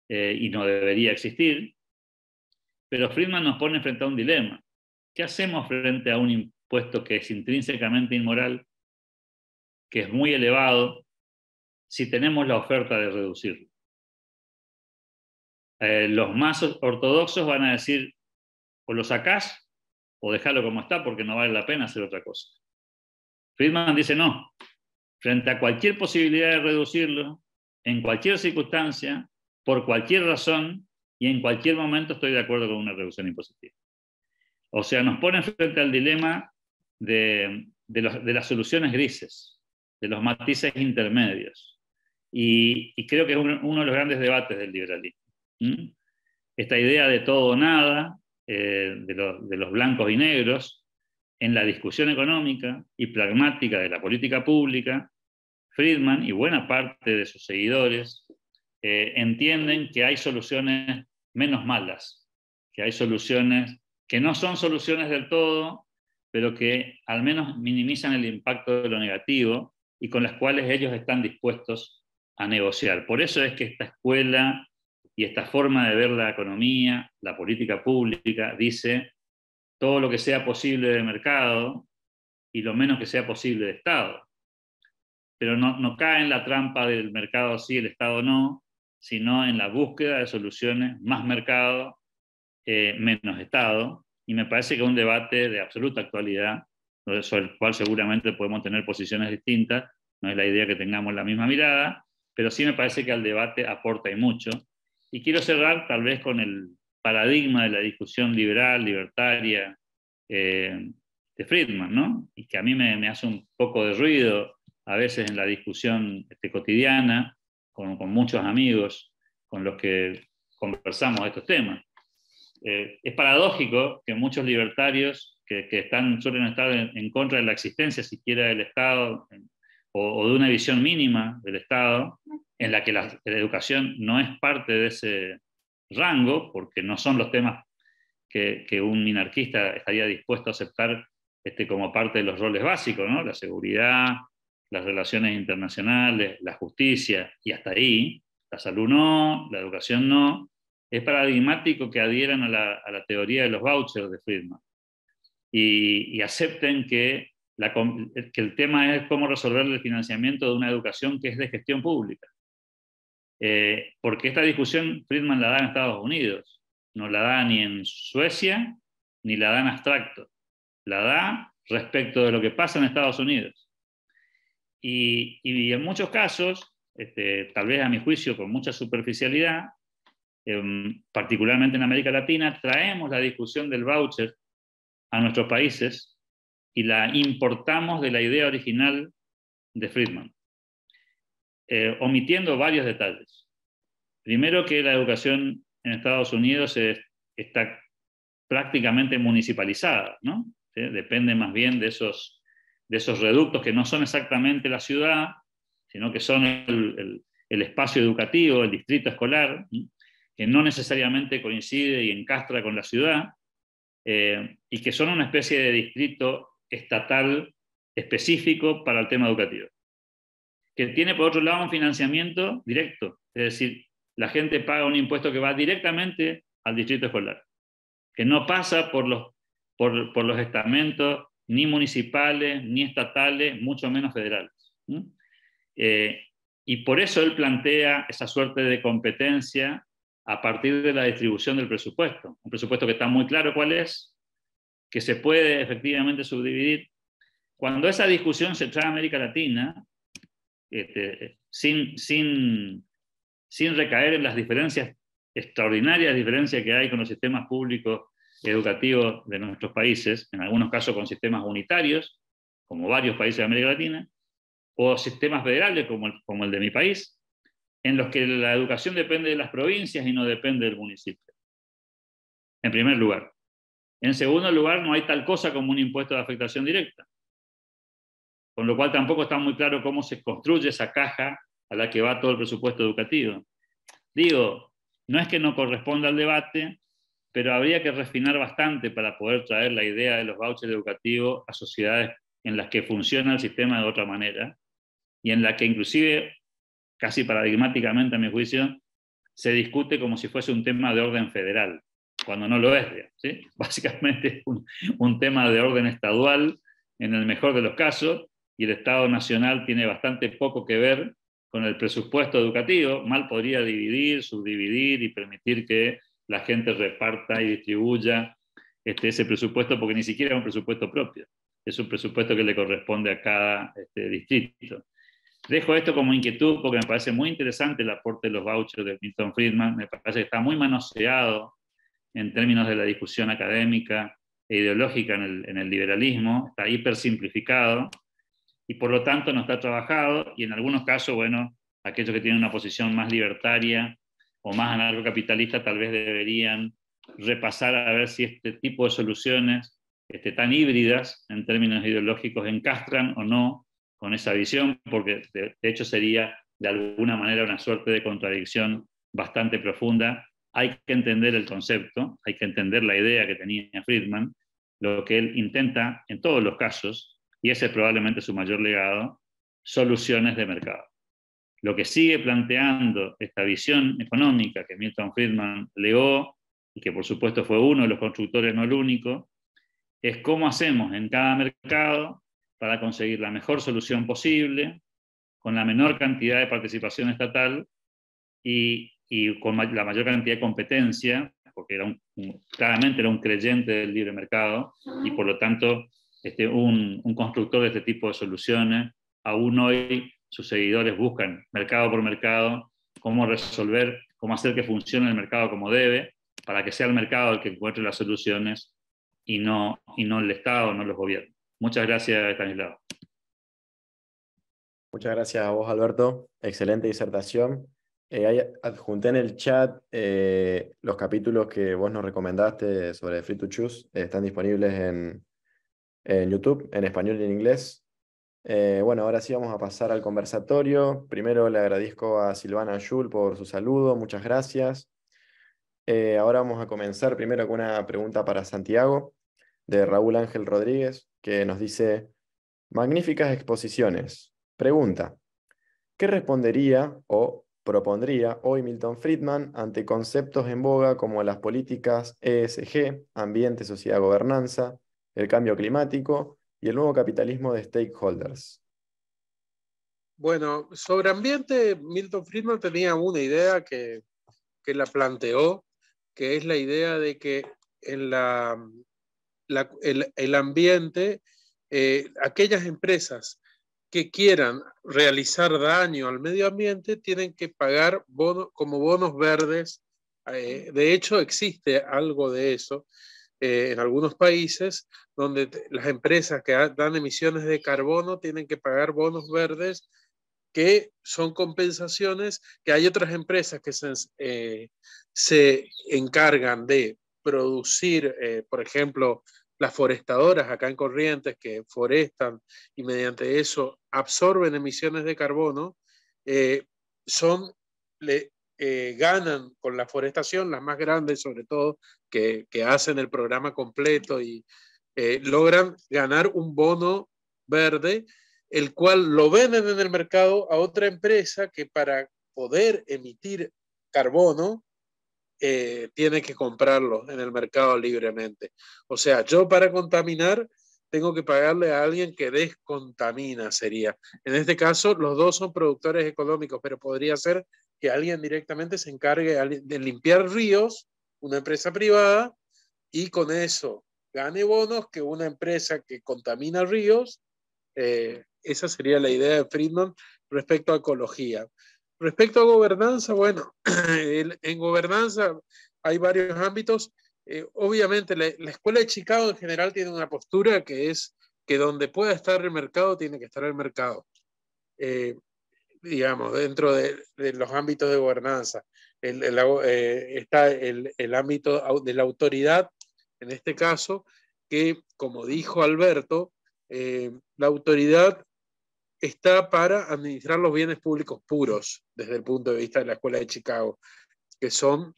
y no debería existir. Pero Friedman nos pone frente a un dilema. ¿Qué hacemos frente a un impuesto que es intrínsecamente inmoral, que es muy elevado, si tenemos la oferta de reducirlo? Los más ortodoxos van a decir: o lo sacás o dejalo como está porque no vale la pena hacer otra cosa. Friedman dice: no, frente a cualquier posibilidad de reducirlo, en cualquier circunstancia, por cualquier razón y en cualquier momento estoy de acuerdo con una reducción impositiva. O sea, nos ponen frente al dilema de las soluciones grises, de los matices intermedios. Y creo que es uno de los grandes debates del liberalismo. Esta idea de todo o nada, de los blancos y negros, en la discusión económica y pragmática de la política pública, Friedman y buena parte de sus seguidores entienden que hay soluciones menos malas, que hay soluciones que no son soluciones del todo, pero que al menos minimizan el impacto de lo negativo y con las cuales ellos están dispuestos a negociar. Por eso es que esta escuela y esta forma de ver la economía, la política pública, dice: todo lo que sea posible de mercado y lo menos que sea posible de Estado. Pero no cae en la trampa del mercado sí, el Estado no, sino en la búsqueda de soluciones: más mercado, menos Estado. Y me parece que es un debate de absoluta actualidad, sobre el cual seguramente podemos tener posiciones distintas. No es la idea que tengamos la misma mirada, pero sí me parece que al debate aporta y mucho. Y quiero cerrar tal vez con el paradigma de la discusión liberal, libertaria, de Friedman, ¿no? Y que a mí me hace un poco de ruido a veces en la discusión cotidiana, con muchos amigos con los que conversamos estos temas. Es paradójico que muchos libertarios que suelen estar en contra de la existencia siquiera del Estado o de una visión mínima del Estado, en la que la educación no es parte de ese rango, porque no son los temas que un minarquista estaría dispuesto a aceptar como parte de los roles básicos, ¿no? La seguridad, las relaciones internacionales, la justicia, y hasta ahí. La salud no, la educación no. Es paradigmático que adhieran a la teoría de los vouchers de Friedman y acepten que el tema es cómo resolver el financiamiento de una educación que es de gestión pública. Porque esta discusión Friedman la da en Estados Unidos, no la da ni en Suecia, ni la da en abstracto, la da respecto de lo que pasa en Estados Unidos. Y en muchos casos, tal vez a mi juicio con mucha superficialidad, particularmente en América Latina, traemos la discusión del voucher a nuestros países y la importamos de la idea original de Friedman, omitiendo varios detalles. Primero, que la educación en Estados Unidos está prácticamente municipalizada, ¿no? ¿Sí? Depende más bien de esos reductos que no son exactamente la ciudad, sino que son el espacio educativo, el distrito escolar, ¿sí? Que no necesariamente coincide y encastra con la ciudad, y que son una especie de distrito estatal específico para el tema educativo, que tiene por otro lado un financiamiento directo, es decir, la gente paga un impuesto que va directamente al distrito escolar, que no pasa por los estamentos ni municipales, ni estatales, mucho menos federales. Y por eso él plantea esa suerte de competencia a partir de la distribución del presupuesto. Un presupuesto que está muy claro cuál es, que se puede efectivamente subdividir. Cuando esa discusión se trae a América Latina, sin recaer en las diferencias, extraordinarias diferencias que hay con los sistemas públicos educativos de nuestros países, en algunos casos con sistemas unitarios, como varios países de América Latina, o sistemas federales como el de mi país, en los que la educación depende de las provincias y no depende del municipio. En primer lugar. En segundo lugar, no hay tal cosa como un impuesto de afectación directa. Con lo cual tampoco está muy claro cómo se construye esa caja a la que va todo el presupuesto educativo. Digo, no es que no corresponda al debate, pero habría que refinar bastante para poder traer la idea de los vouchers educativos a sociedades en las que funciona el sistema de otra manera y en la que inclusive, casi paradigmáticamente a mi juicio, se discute como si fuese un tema de orden federal, cuando no lo es, ¿sí? Básicamente es un tema de orden estadual en el mejor de los casos, y el Estado Nacional tiene bastante poco que ver con el presupuesto educativo. Mal podría dividir, subdividir y permitir que la gente reparta y distribuya ese presupuesto, porque ni siquiera es un presupuesto propio, es un presupuesto que le corresponde a cada distrito. Dejo esto como inquietud porque me parece muy interesante el aporte de los vouchers de Milton Friedman. Me parece que está muy manoseado en términos de la discusión académica e ideológica en el liberalismo, está hipersimplificado y por lo tanto no está trabajado, y en algunos casos, bueno, aquellos que tienen una posición más libertaria o más anarcocapitalista tal vez deberían repasar a ver si este tipo de soluciones tan híbridas en términos ideológicos encastran o no con esa visión, porque de hecho sería de alguna manera una suerte de contradicción bastante profunda. Hay que entender el concepto, hay que entender la idea que tenía Friedman, lo que él intenta en todos los casos, y ese es probablemente su mayor legado, soluciones de mercado. Lo que sigue planteando esta visión económica que Milton Friedman legó, y que por supuesto fue uno de los constructores, no el único, es cómo hacemos en cada mercado para conseguir la mejor solución posible, con la menor cantidad de participación estatal y con la mayor cantidad de competencia, porque claramente era un creyente del libre mercado, y por lo tanto un constructor de este tipo de soluciones. Aún hoy sus seguidores buscan mercado por mercado cómo resolver, cómo hacer que funcione el mercado como debe, para que sea el mercado el que encuentre las soluciones y no el Estado, no los gobiernos. Muchas gracias, Estanislao. Muchas gracias a vos, Alberto. Excelente disertación. Ahí adjunté en el chat los capítulos que vos nos recomendaste sobre Free to Choose. Están disponibles en YouTube, en español y en inglés. Bueno, ahora sí vamos a pasar al conversatorio. Primero le agradezco a Silvana Ayul por su saludo. Muchas gracias. Ahora vamos a comenzar primero con una pregunta para Santiago, de Raúl Ángel Rodríguez, que nos dice: magníficas exposiciones. Pregunta: ¿qué respondería o propondría hoy Milton Friedman ante conceptos en boga como las políticas ESG, ambiente, sociedad, gobernanza, el cambio climático y el nuevo capitalismo de stakeholders? Bueno, sobre ambiente, Milton Friedman tenía una idea que la planteó, que es la idea de que en el ambiente, aquellas empresas que quieran realizar daño al medio ambiente tienen que pagar como bonos verdes. De hecho, existe algo de eso en algunos países donde las empresas que dan emisiones de carbono tienen que pagar bonos verdes, que son compensaciones que hay otras empresas que se encargan de producir, por ejemplo, las forestadoras acá en Corrientes, que forestan y mediante eso absorben emisiones de carbono, ganan con la forestación, las más grandes sobre todo, que hacen el programa completo y logran ganar un bono verde, el cual lo venden en el mercado a otra empresa que para poder emitir carbono tiene que comprarlo en el mercado libremente. O sea, yo para contaminar tengo que pagarle a alguien que descontamina, sería. En este caso, los dos son productores económicos, pero podría ser que alguien directamente se encargue de limpiar ríos, una empresa privada, y con eso gane bonos que una empresa que contamina ríos. Esa sería la idea de Friedman respecto a ecología. Respecto a gobernanza, bueno, en gobernanza hay varios ámbitos. Obviamente, la Escuela de Chicago en general tiene una postura que es que donde pueda estar el mercado, tiene que estar el mercado. Digamos, dentro de los ámbitos de gobernanza. Está el ámbito de la autoridad, en este caso, que, como dijo Alberto, la autoridad está para administrar los bienes públicos puros, desde el punto de vista de la Escuela de Chicago, que son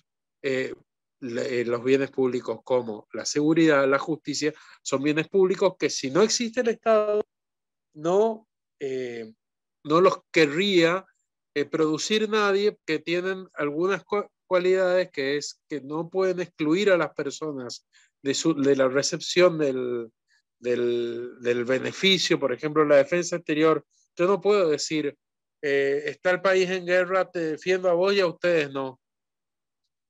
los bienes públicos como la seguridad, la justicia, son bienes públicos que si no existe el Estado, no los querría producir nadie, que tienen algunas cualidades, que es que no pueden excluir a las personas de la recepción del beneficio. Por ejemplo, la defensa exterior. Yo no puedo decir, está el país en guerra, te defiendo a vos y a ustedes no.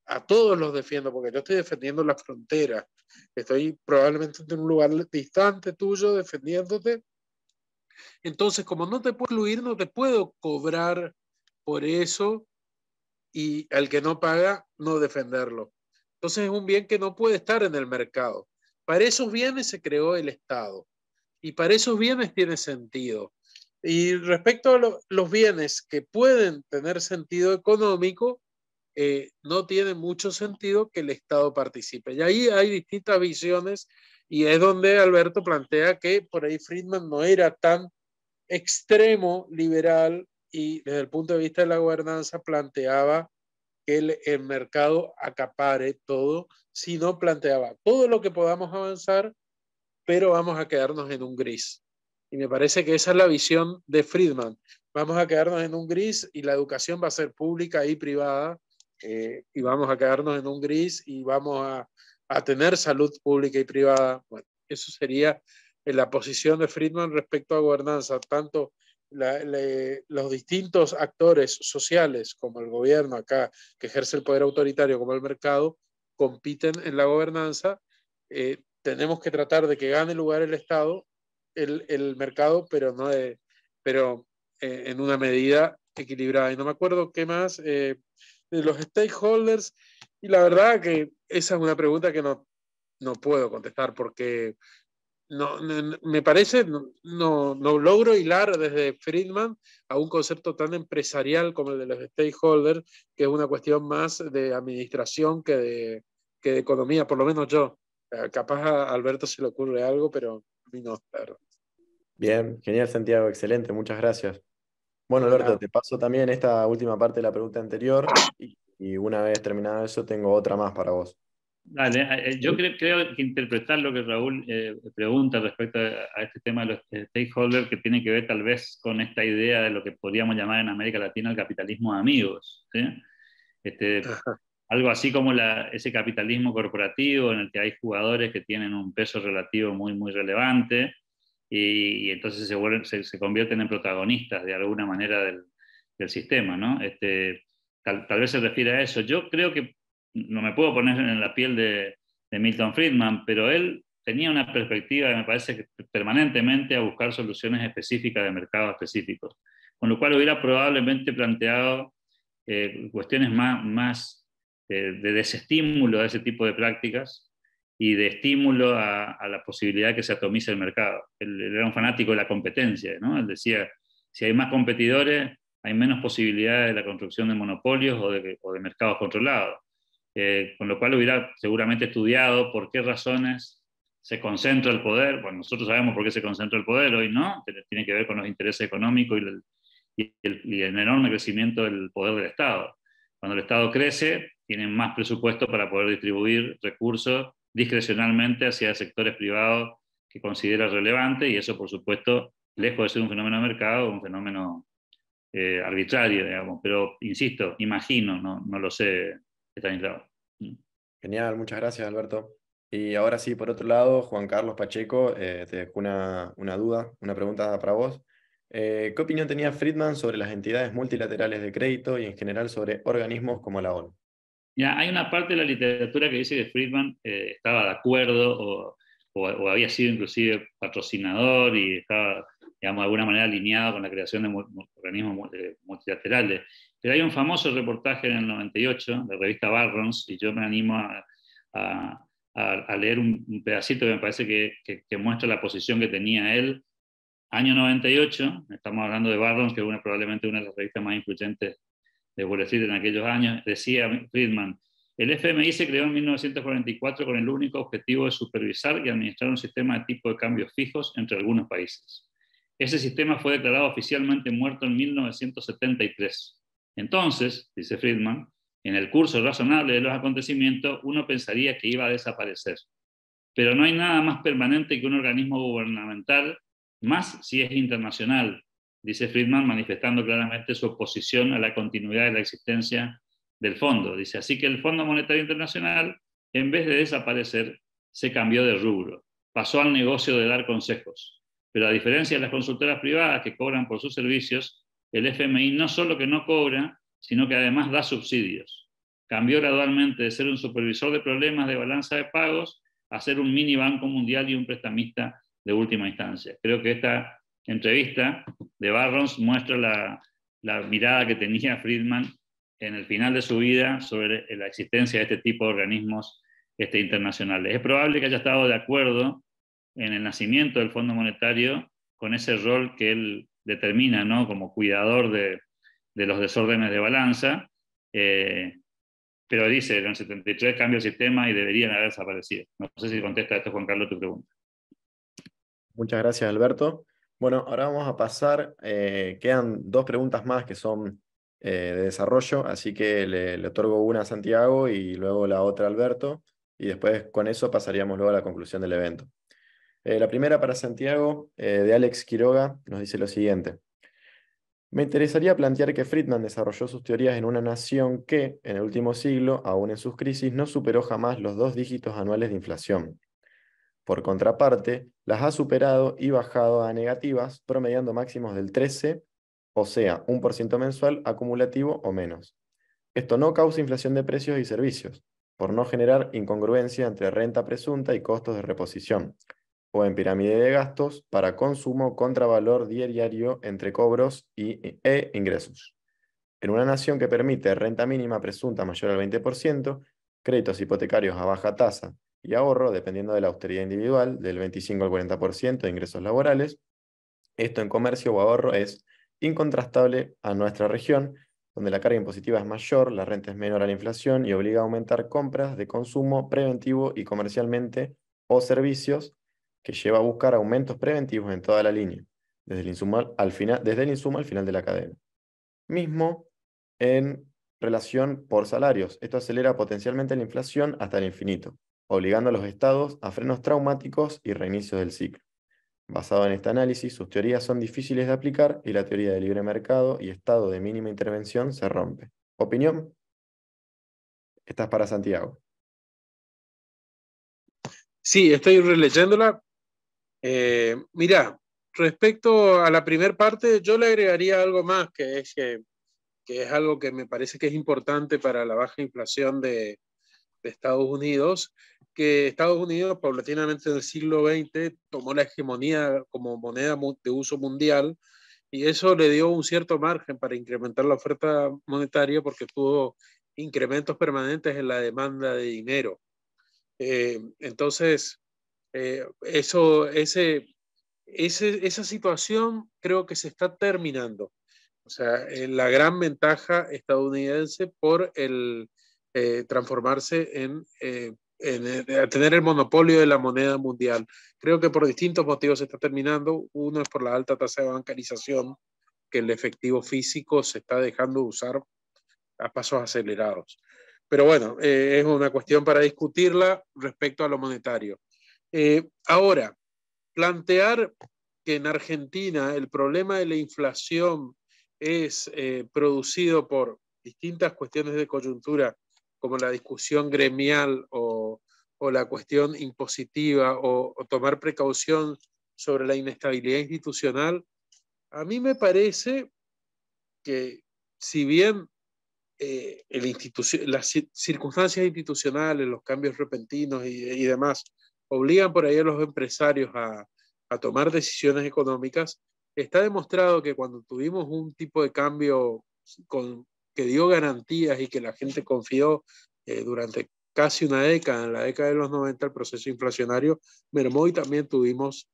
A todos los defiendo, porque yo estoy defendiendo la frontera. Estoy probablemente en un lugar distante tuyo defendiéndote. Entonces, como no te puedo incluir, no te puedo cobrar por eso, y al que no paga, no defenderlo. Entonces es un bien que no puede estar en el mercado. Para esos bienes se creó el Estado, y para esos bienes tiene sentido. Y respecto a los bienes que pueden tener sentido económico, no tiene mucho sentido que el Estado participe. Y ahí hay distintas visiones, y es donde Alberto plantea que por ahí Friedman no era tan extremo liberal, y desde el punto de vista de la gobernanza planteaba que el mercado acapare todo, sino planteaba todo lo que podamos avanzar, pero vamos a quedarnos en un gris. Y me parece que esa es la visión de Friedman. Vamos a quedarnos en un gris, y la educación va a ser pública y privada, y vamos a quedarnos en un gris, y vamos a tener salud pública y privada. Bueno, eso sería la posición de Friedman respecto a gobernanza. Tanto los distintos actores sociales, como el gobierno acá, que ejerce el poder autoritario, como el mercado, compiten en la gobernanza. Tenemos que tratar de que gane lugar el Estado, el mercado, pero, no en una medida equilibrada. Y no me acuerdo qué más, de los stakeholders, y la verdad que esa es una pregunta que no puedo contestar, porque me parece, no logro hilar desde Friedman a un concepto tan empresarial como el de los stakeholders, que es una cuestión más de administración que de economía, por lo menos yo. Capaz a Alberto se le ocurre algo, pero a mí no, claro. Bien, genial, Santiago, excelente, muchas gracias. Bueno, Alberto, te paso también esta última parte de la pregunta anterior, y una vez terminado eso, tengo otra más para vos. Dale, yo creo que interpretar lo que Raúl pregunta respecto a este tema de los stakeholders, que tiene que ver tal vez con esta idea de lo que podríamos llamar en América Latina el capitalismo de amigos, ¿sí? Algo así como ese capitalismo corporativo en el que hay jugadores que tienen un peso relativo muy, muy relevante, y entonces se convierten en protagonistas de alguna manera del sistema, ¿no? Tal vez se refiere a eso. Yo creo que no me puedo poner en la piel de Milton Friedman, pero él tenía una perspectiva, me parece, que permanentemente a buscar soluciones específicas de mercados específicos, con lo cual hubiera probablemente planteado cuestiones más de desestímulo a ese tipo de prácticas y de estímulo a la posibilidad de que se atomice el mercado. Él era un fanático de la competencia, ¿no? Él decía, si hay más competidores, hay menos posibilidades de la construcción de monopolios o de mercados controlados. Con lo cual hubiera seguramente estudiado por qué razones se concentra el poder. Bueno, nosotros sabemos por qué se concentra el poder hoy, ¿no? Tiene que ver con los intereses económicos y el enorme crecimiento del poder del Estado. Cuando el Estado crece, tienen más presupuesto para poder distribuir recursos discrecionalmente hacia sectores privados que considera relevante, y eso, por supuesto, lejos de ser un fenómeno de mercado, un fenómeno arbitrario, digamos. Pero, insisto, imagino, no lo sé, Estanislao. Genial, muchas gracias, Alberto. Y ahora sí, por otro lado, Juan Carlos Pacheco, te dejo una duda, una pregunta para vos. ¿Qué opinión tenía Friedman sobre las entidades multilaterales de crédito y en general sobre organismos como la ONU? Ya, hay una parte de la literatura que dice que Friedman estaba de acuerdo o había sido inclusive patrocinador y estaba, digamos, de alguna manera alineado con la creación de organismos multilaterales. Pero hay un famoso reportaje en el 98 de la revista Barrons, y yo me animo a leer un pedacito que me parece que muestra la posición que tenía él. Año 98, estamos hablando de Barrons, que es probablemente una de las revistas más influyentes de Wall Street en aquellos años. Decía Friedman: el FMI se creó en 1944 con el único objetivo de supervisar y administrar un sistema de tipo de cambios fijos entre algunos países. Ese sistema fue declarado oficialmente muerto en 1973. Entonces, dice Friedman, en el curso razonable de los acontecimientos, uno pensaría que iba a desaparecer. Pero no hay nada más permanente que un organismo gubernamental, más si es internacional, dice Friedman, manifestando claramente su oposición a la continuidad de la existencia del fondo. Dice, así que el Fondo Monetario Internacional, en vez de desaparecer, se cambió de rubro, pasó al negocio de dar consejos. Pero a diferencia de las consultoras privadas que cobran por sus servicios, el FMI no solo que no cobra, sino que además da subsidios. Cambió gradualmente de ser un supervisor de problemas de balanza de pagos a ser un mini banco mundial y un prestamista de última instancia. Creo que esta entrevista de Barrons muestra la mirada que tenía Friedman en el final de su vida sobre la existencia de este tipo de organismos internacionales. Es probable que haya estado de acuerdo en el nacimiento del Fondo Monetario con ese rol que él determina, ¿no?, como cuidador de los desórdenes de balanza, pero dice, en el 73 cambia el sistema y deberían haber desaparecido. No sé si contesta esto, Juan Carlos, tu pregunta. Muchas gracias, Alberto. Bueno, ahora vamos a pasar, quedan dos preguntas más que son de desarrollo, así que le otorgo una a Santiago y luego la otra a Alberto, y después con eso pasaríamos luego a la conclusión del evento. La primera para Santiago, de Alex Quiroga, nos dice lo siguiente. Me interesaría plantear que Friedman desarrolló sus teorías en una nación que, en el último siglo, aún en sus crisis, no superó jamás los 2 dígitos anuales de inflación. Por contraparte, las ha superado y bajado a negativas, promediando máximos del 13, o sea, 1% mensual acumulativo o menos. Esto no causa inflación de precios y servicios, por no generar incongruencia entre renta presunta y costos de reposición, o en pirámide de gastos para consumo contra valor diario entre cobros e ingresos. En una nación que permite renta mínima presunta mayor al 20%, créditos hipotecarios a baja tasa y ahorro, dependiendo de la austeridad individual, del 25 al 40% de ingresos laborales, esto en comercio o ahorro es incontrastable a nuestra región, donde la carga impositiva es mayor, la renta es menor a la inflación y obliga a aumentar compras de consumo preventivo y comercialmente o servicios, que lleva a buscar aumentos preventivos en toda la línea, desde el insumo al final de la cadena. Mismo en relación por salarios. Esto acelera potencialmente la inflación hasta el infinito, obligando a los estados a frenos traumáticos y reinicios del ciclo. Basado en este análisis, sus teorías son difíciles de aplicar y la teoría de libre mercado y estado de mínima intervención se rompe. ¿Opinión? Esta es para Santiago. Sí, estoy releyéndola. Mira, respecto a la primera parte, yo le agregaría algo más, que es algo que me parece que es importante para la baja inflación de Estados Unidos, que Estados Unidos paulatinamente en el siglo XX tomó la hegemonía como moneda de uso mundial, y eso le dio un cierto margen para incrementar la oferta monetaria porque tuvo incrementos permanentes en la demanda de dinero. Entonces, esa situación creo que se está terminando. O sea, la gran ventaja estadounidense por el transformarse a tener el monopolio de la moneda mundial. Creo que por distintos motivos se está terminando. Uno es por la alta tasa de bancarización, que el efectivo físico se está dejando de usar a pasos acelerados. Pero bueno, es una cuestión para discutirla respecto a lo monetario. Ahora, plantear que en Argentina el problema de la inflación es producido por distintas cuestiones de coyuntura, como la discusión gremial o la cuestión impositiva o tomar precaución sobre la inestabilidad institucional, a mí me parece que si bien las circunstancias institucionales, los cambios repentinos y demás, obligan por ahí a los empresarios a tomar decisiones económicas, está demostrado que cuando tuvimos un tipo de cambio que dio garantías y que la gente confió durante casi una década, en la década de los 90, el proceso inflacionario mermó y también tuvimos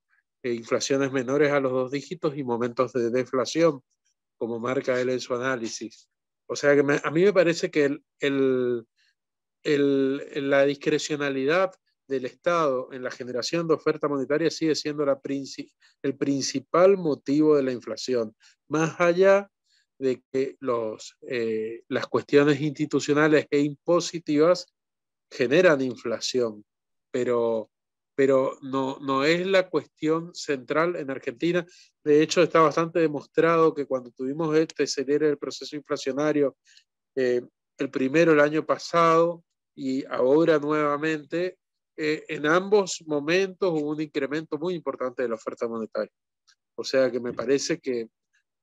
inflaciones menores a los 2 dígitos y momentos de deflación, como marca él en su análisis. O sea que a mí me parece que la discrecionalidad del Estado en la generación de oferta monetaria sigue siendo el principal motivo de la inflación, más allá de que las cuestiones institucionales e impositivas generan inflación, pero no es la cuestión central en Argentina. De hecho, está bastante demostrado que cuando tuvimos este acelere del proceso inflacionario, el primero el año pasado y ahora nuevamente, en ambos momentos hubo un incremento muy importante de la oferta monetaria. O sea que me parece que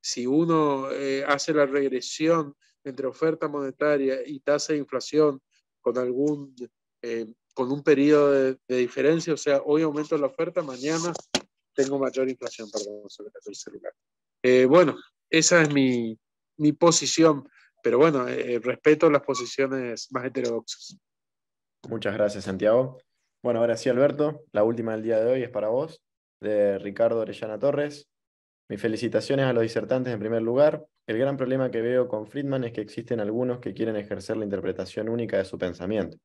si uno hace la regresión entre oferta monetaria y tasa de inflación con con un periodo de diferencia, o sea, hoy aumento la oferta, mañana tengo mayor inflación, perdón, sobre el celular. Bueno, esa es mi posición, pero bueno, respeto las posiciones más heterodoxas. Muchas gracias, Santiago. Bueno, ahora sí, Alberto, la última del día de hoy es para vos, de Ricardo Orellana Torres. Mis felicitaciones a los disertantes en primer lugar. El gran problema que veo con Friedman es que existen algunos que quieren ejercer la interpretación única de su pensamiento.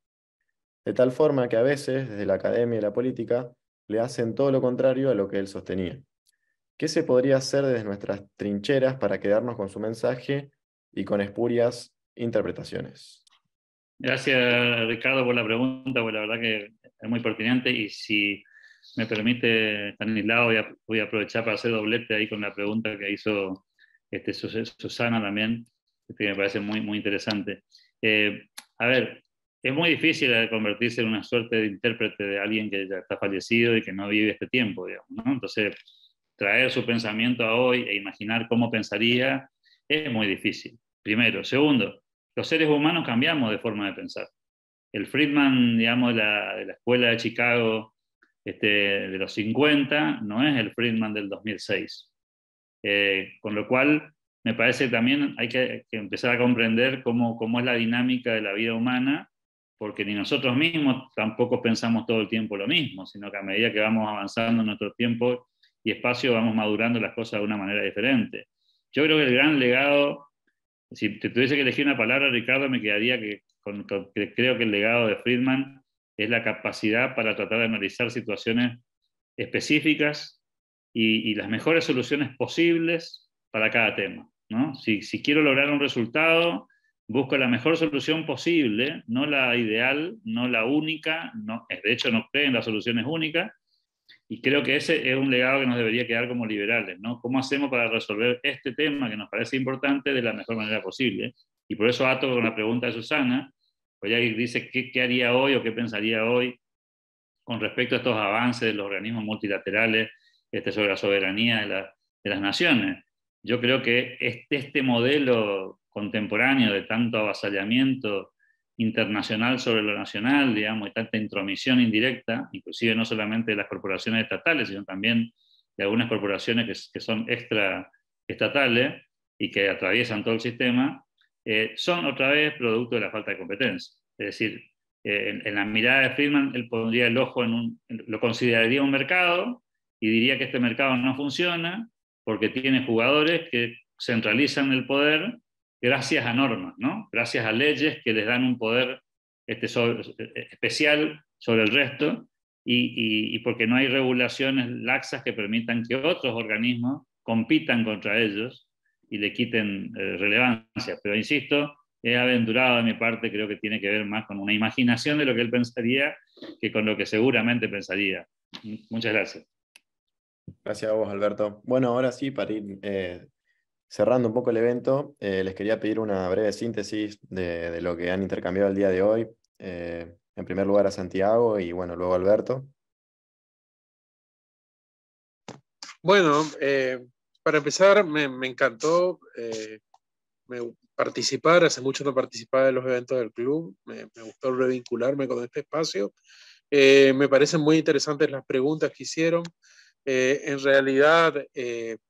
De tal forma que a veces, desde la academia y la política, le hacen todo lo contrario a lo que él sostenía. ¿Qué se podría hacer desde nuestras trincheras para quedarnos con su mensaje y con espurias interpretaciones? Gracias, Ricardo, por la pregunta, porque la verdad que es muy pertinente y si me permite, Stanislao, voy a aprovechar para hacer doblete ahí con la pregunta que hizo Susana también, que me parece muy, muy interesante. A ver, es muy difícil convertirse en una suerte de intérprete de alguien que ya está fallecido y que no vive este tiempo, digamos, ¿no? Entonces, traer su pensamiento a hoy e imaginar cómo pensaría es muy difícil, primero. Segundo, los seres humanos cambiamos de forma de pensar. El Friedman, digamos, de la escuela de Chicago de los 50 no es el Friedman del 2006. Con lo cual, me parece que también hay que empezar a comprender cómo es la dinámica de la vida humana, porque ni nosotros mismos tampoco pensamos todo el tiempo lo mismo, sino que a medida que vamos avanzando en nuestro tiempo y espacio, vamos madurando las cosas de una manera diferente. Yo creo que el gran legado, si te tuviese que elegir una palabra, Ricardo, me quedaría que creo que el legado de Friedman es la capacidad para tratar de analizar situaciones específicas y las mejores soluciones posibles para cada tema, ¿no? Si quiero lograr un resultado, busco la mejor solución posible, no la ideal, no la única, de hecho no creo en las soluciones únicas, y creo que ese es un legado que nos debería quedar como liberales, ¿no? ¿Cómo hacemos para resolver este tema que nos parece importante de la mejor manera posible? Y por eso ato con la pregunta de Susana, pues ella dice qué haría hoy o qué pensaría hoy con respecto a estos avances de los organismos multilaterales sobre la soberanía de las naciones. Yo creo que este modelo contemporáneo de tanto avasallamiento internacional sobre lo nacional, digamos, y tanta intromisión indirecta, inclusive no solamente de las corporaciones estatales, sino también de algunas corporaciones que son extraestatales y que atraviesan todo el sistema, son otra vez producto de la falta de competencia. Es decir, en la mirada de Friedman, él pondría el ojo lo consideraría un mercado y diría que este mercado no funciona porque tiene jugadores que centralizan el poder gracias a normas, ¿no? Gracias a leyes que les dan un poder especial sobre el resto y porque no hay regulaciones laxas que permitan que otros organismos compitan contra ellos y le quiten relevancia. Pero insisto, es aventurado de mi parte, creo que tiene que ver más con una imaginación de lo que él pensaría que con lo que seguramente pensaría. Muchas gracias. Gracias a vos, Alberto. Bueno, ahora sí, para ir cerrando un poco el evento, les quería pedir una breve síntesis de lo que han intercambiado el día de hoy. En primer lugar a Santiago y bueno, luego a Alberto. Bueno, para empezar, me encantó participar. Hace mucho no participaba de los eventos del club. Me gustó revincularme con este espacio. Me parecen muy interesantes las preguntas que hicieron. En realidad, en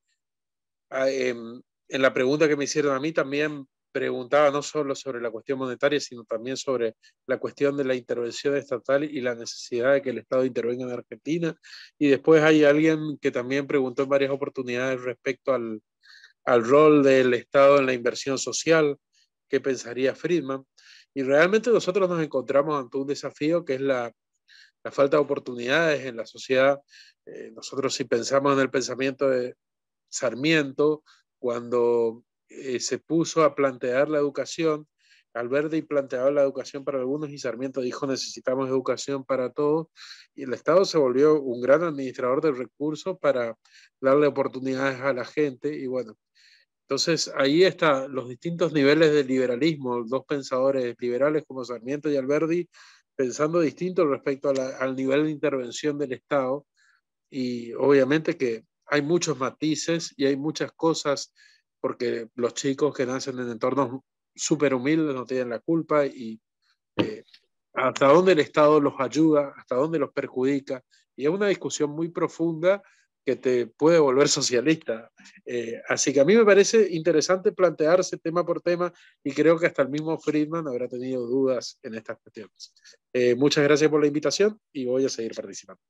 la pregunta que me hicieron a mí también preguntaba no solo sobre la cuestión monetaria, sino también sobre la cuestión de la intervención estatal y la necesidad de que el Estado intervenga en Argentina. Y después hay alguien que también preguntó en varias oportunidades respecto al rol del Estado en la inversión social, qué pensaría Friedman. Y realmente nosotros nos encontramos ante un desafío que es la falta de oportunidades en la sociedad. Nosotros si pensamos en el pensamiento de Sarmiento, cuando se puso a plantear la educación, Alberti planteaba la educación para algunos y Sarmiento dijo necesitamos educación para todos, y el Estado se volvió un gran administrador de recursos para darle oportunidades a la gente. Y bueno, entonces ahí están los distintos niveles de liberalismo, dos pensadores liberales como Sarmiento y Alberti pensando distinto respecto al nivel de intervención del Estado. Y obviamente que hay muchos matices y hay muchas cosas, porque los chicos que nacen en entornos súper humildes no tienen la culpa, y hasta dónde el Estado los ayuda, hasta dónde los perjudica, y es una discusión muy profunda que te puede volver socialista. Así que a mí me parece interesante plantearse tema por tema, y creo que hasta el mismo Friedman habrá tenido dudas en estas cuestiones. Muchas gracias por la invitación y voy a seguir participando.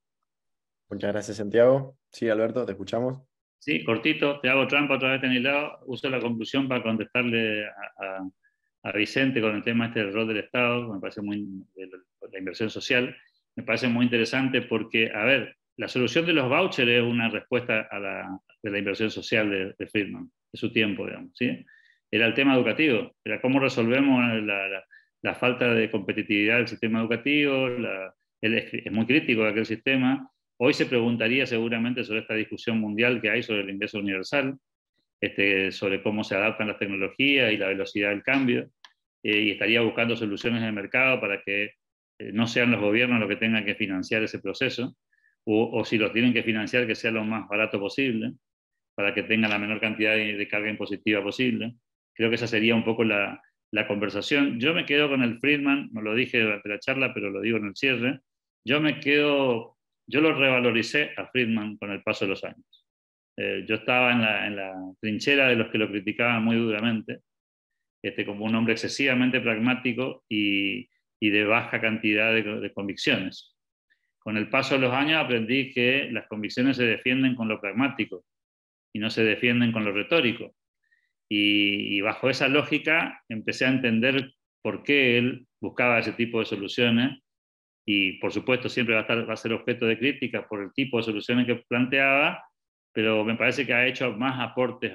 Muchas gracias, Santiago. Sí, Alberto, te escuchamos. Sí, cortito, te hago trampa otra vez en el lado. Uso la conclusión para contestarle a Vicente con el tema del rol del Estado, me parece muy, de la inversión social, me parece muy interesante porque, a ver, la solución de los vouchers es una respuesta de la inversión social de Friedman, de su tiempo, digamos, ¿sí? Era el tema educativo, era cómo resolvemos la falta de competitividad del sistema educativo, es muy crítico de aquel sistema. Hoy se preguntaría seguramente sobre esta discusión mundial que hay sobre el ingreso universal, sobre cómo se adaptan las tecnologías y la velocidad del cambio, y estaría buscando soluciones en el mercado para que no sean los gobiernos los que tengan que financiar ese proceso, o si los tienen que financiar, que sea lo más barato posible, para que tengan la menor cantidad de carga impositiva posible. Creo que esa sería un poco la conversación. Yo me quedo con el Friedman, no lo dije durante la charla, pero lo digo en el cierre, yo lo revaloricé a Friedman con el paso de los años. Yo estaba en la trinchera de los que lo criticaban muy duramente, como un hombre excesivamente pragmático y de baja cantidad de convicciones. Con el paso de los años aprendí que las convicciones se defienden con lo pragmático y no se defienden con lo retórico. Y bajo esa lógica empecé a entender por qué él buscaba ese tipo de soluciones. Y por supuesto siempre va a ser objeto de crítica por el tipo de soluciones que planteaba, pero me parece que ha hecho más aportes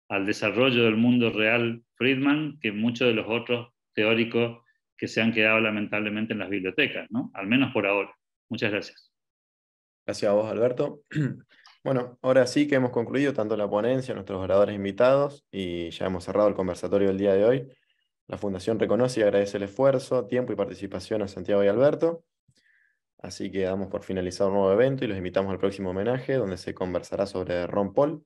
al desarrollo del mundo real Friedman que muchos de los otros teóricos que se han quedado lamentablemente en las bibliotecas, ¿no? Al menos por ahora. Muchas gracias. Gracias a vos, Alberto. Bueno, ahora sí que hemos concluido tanto la ponencia, nuestros oradores invitados, y ya hemos cerrado el conversatorio del día de hoy. La Fundación reconoce y agradece el esfuerzo, tiempo y participación a Santiago y Alberto. Así que damos por finalizado un nuevo evento y los invitamos al próximo homenaje, donde se conversará sobre Ron Paul,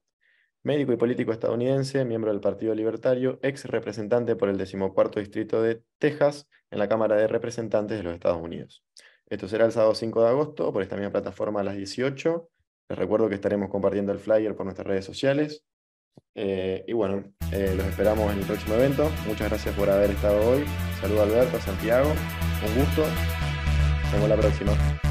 médico y político estadounidense, miembro del Partido Libertario, ex representante por el 14º Distrito de Texas en la Cámara de Representantes de los Estados Unidos. Esto será el sábado 5 de agosto por esta misma plataforma a las 18. Les recuerdo que estaremos compartiendo el flyer por nuestras redes sociales. Y bueno, los esperamos en el próximo evento. Muchas gracias por haber estado hoy. Saludos a Alberto, a Santiago. Un gusto. Nos vemos la próxima.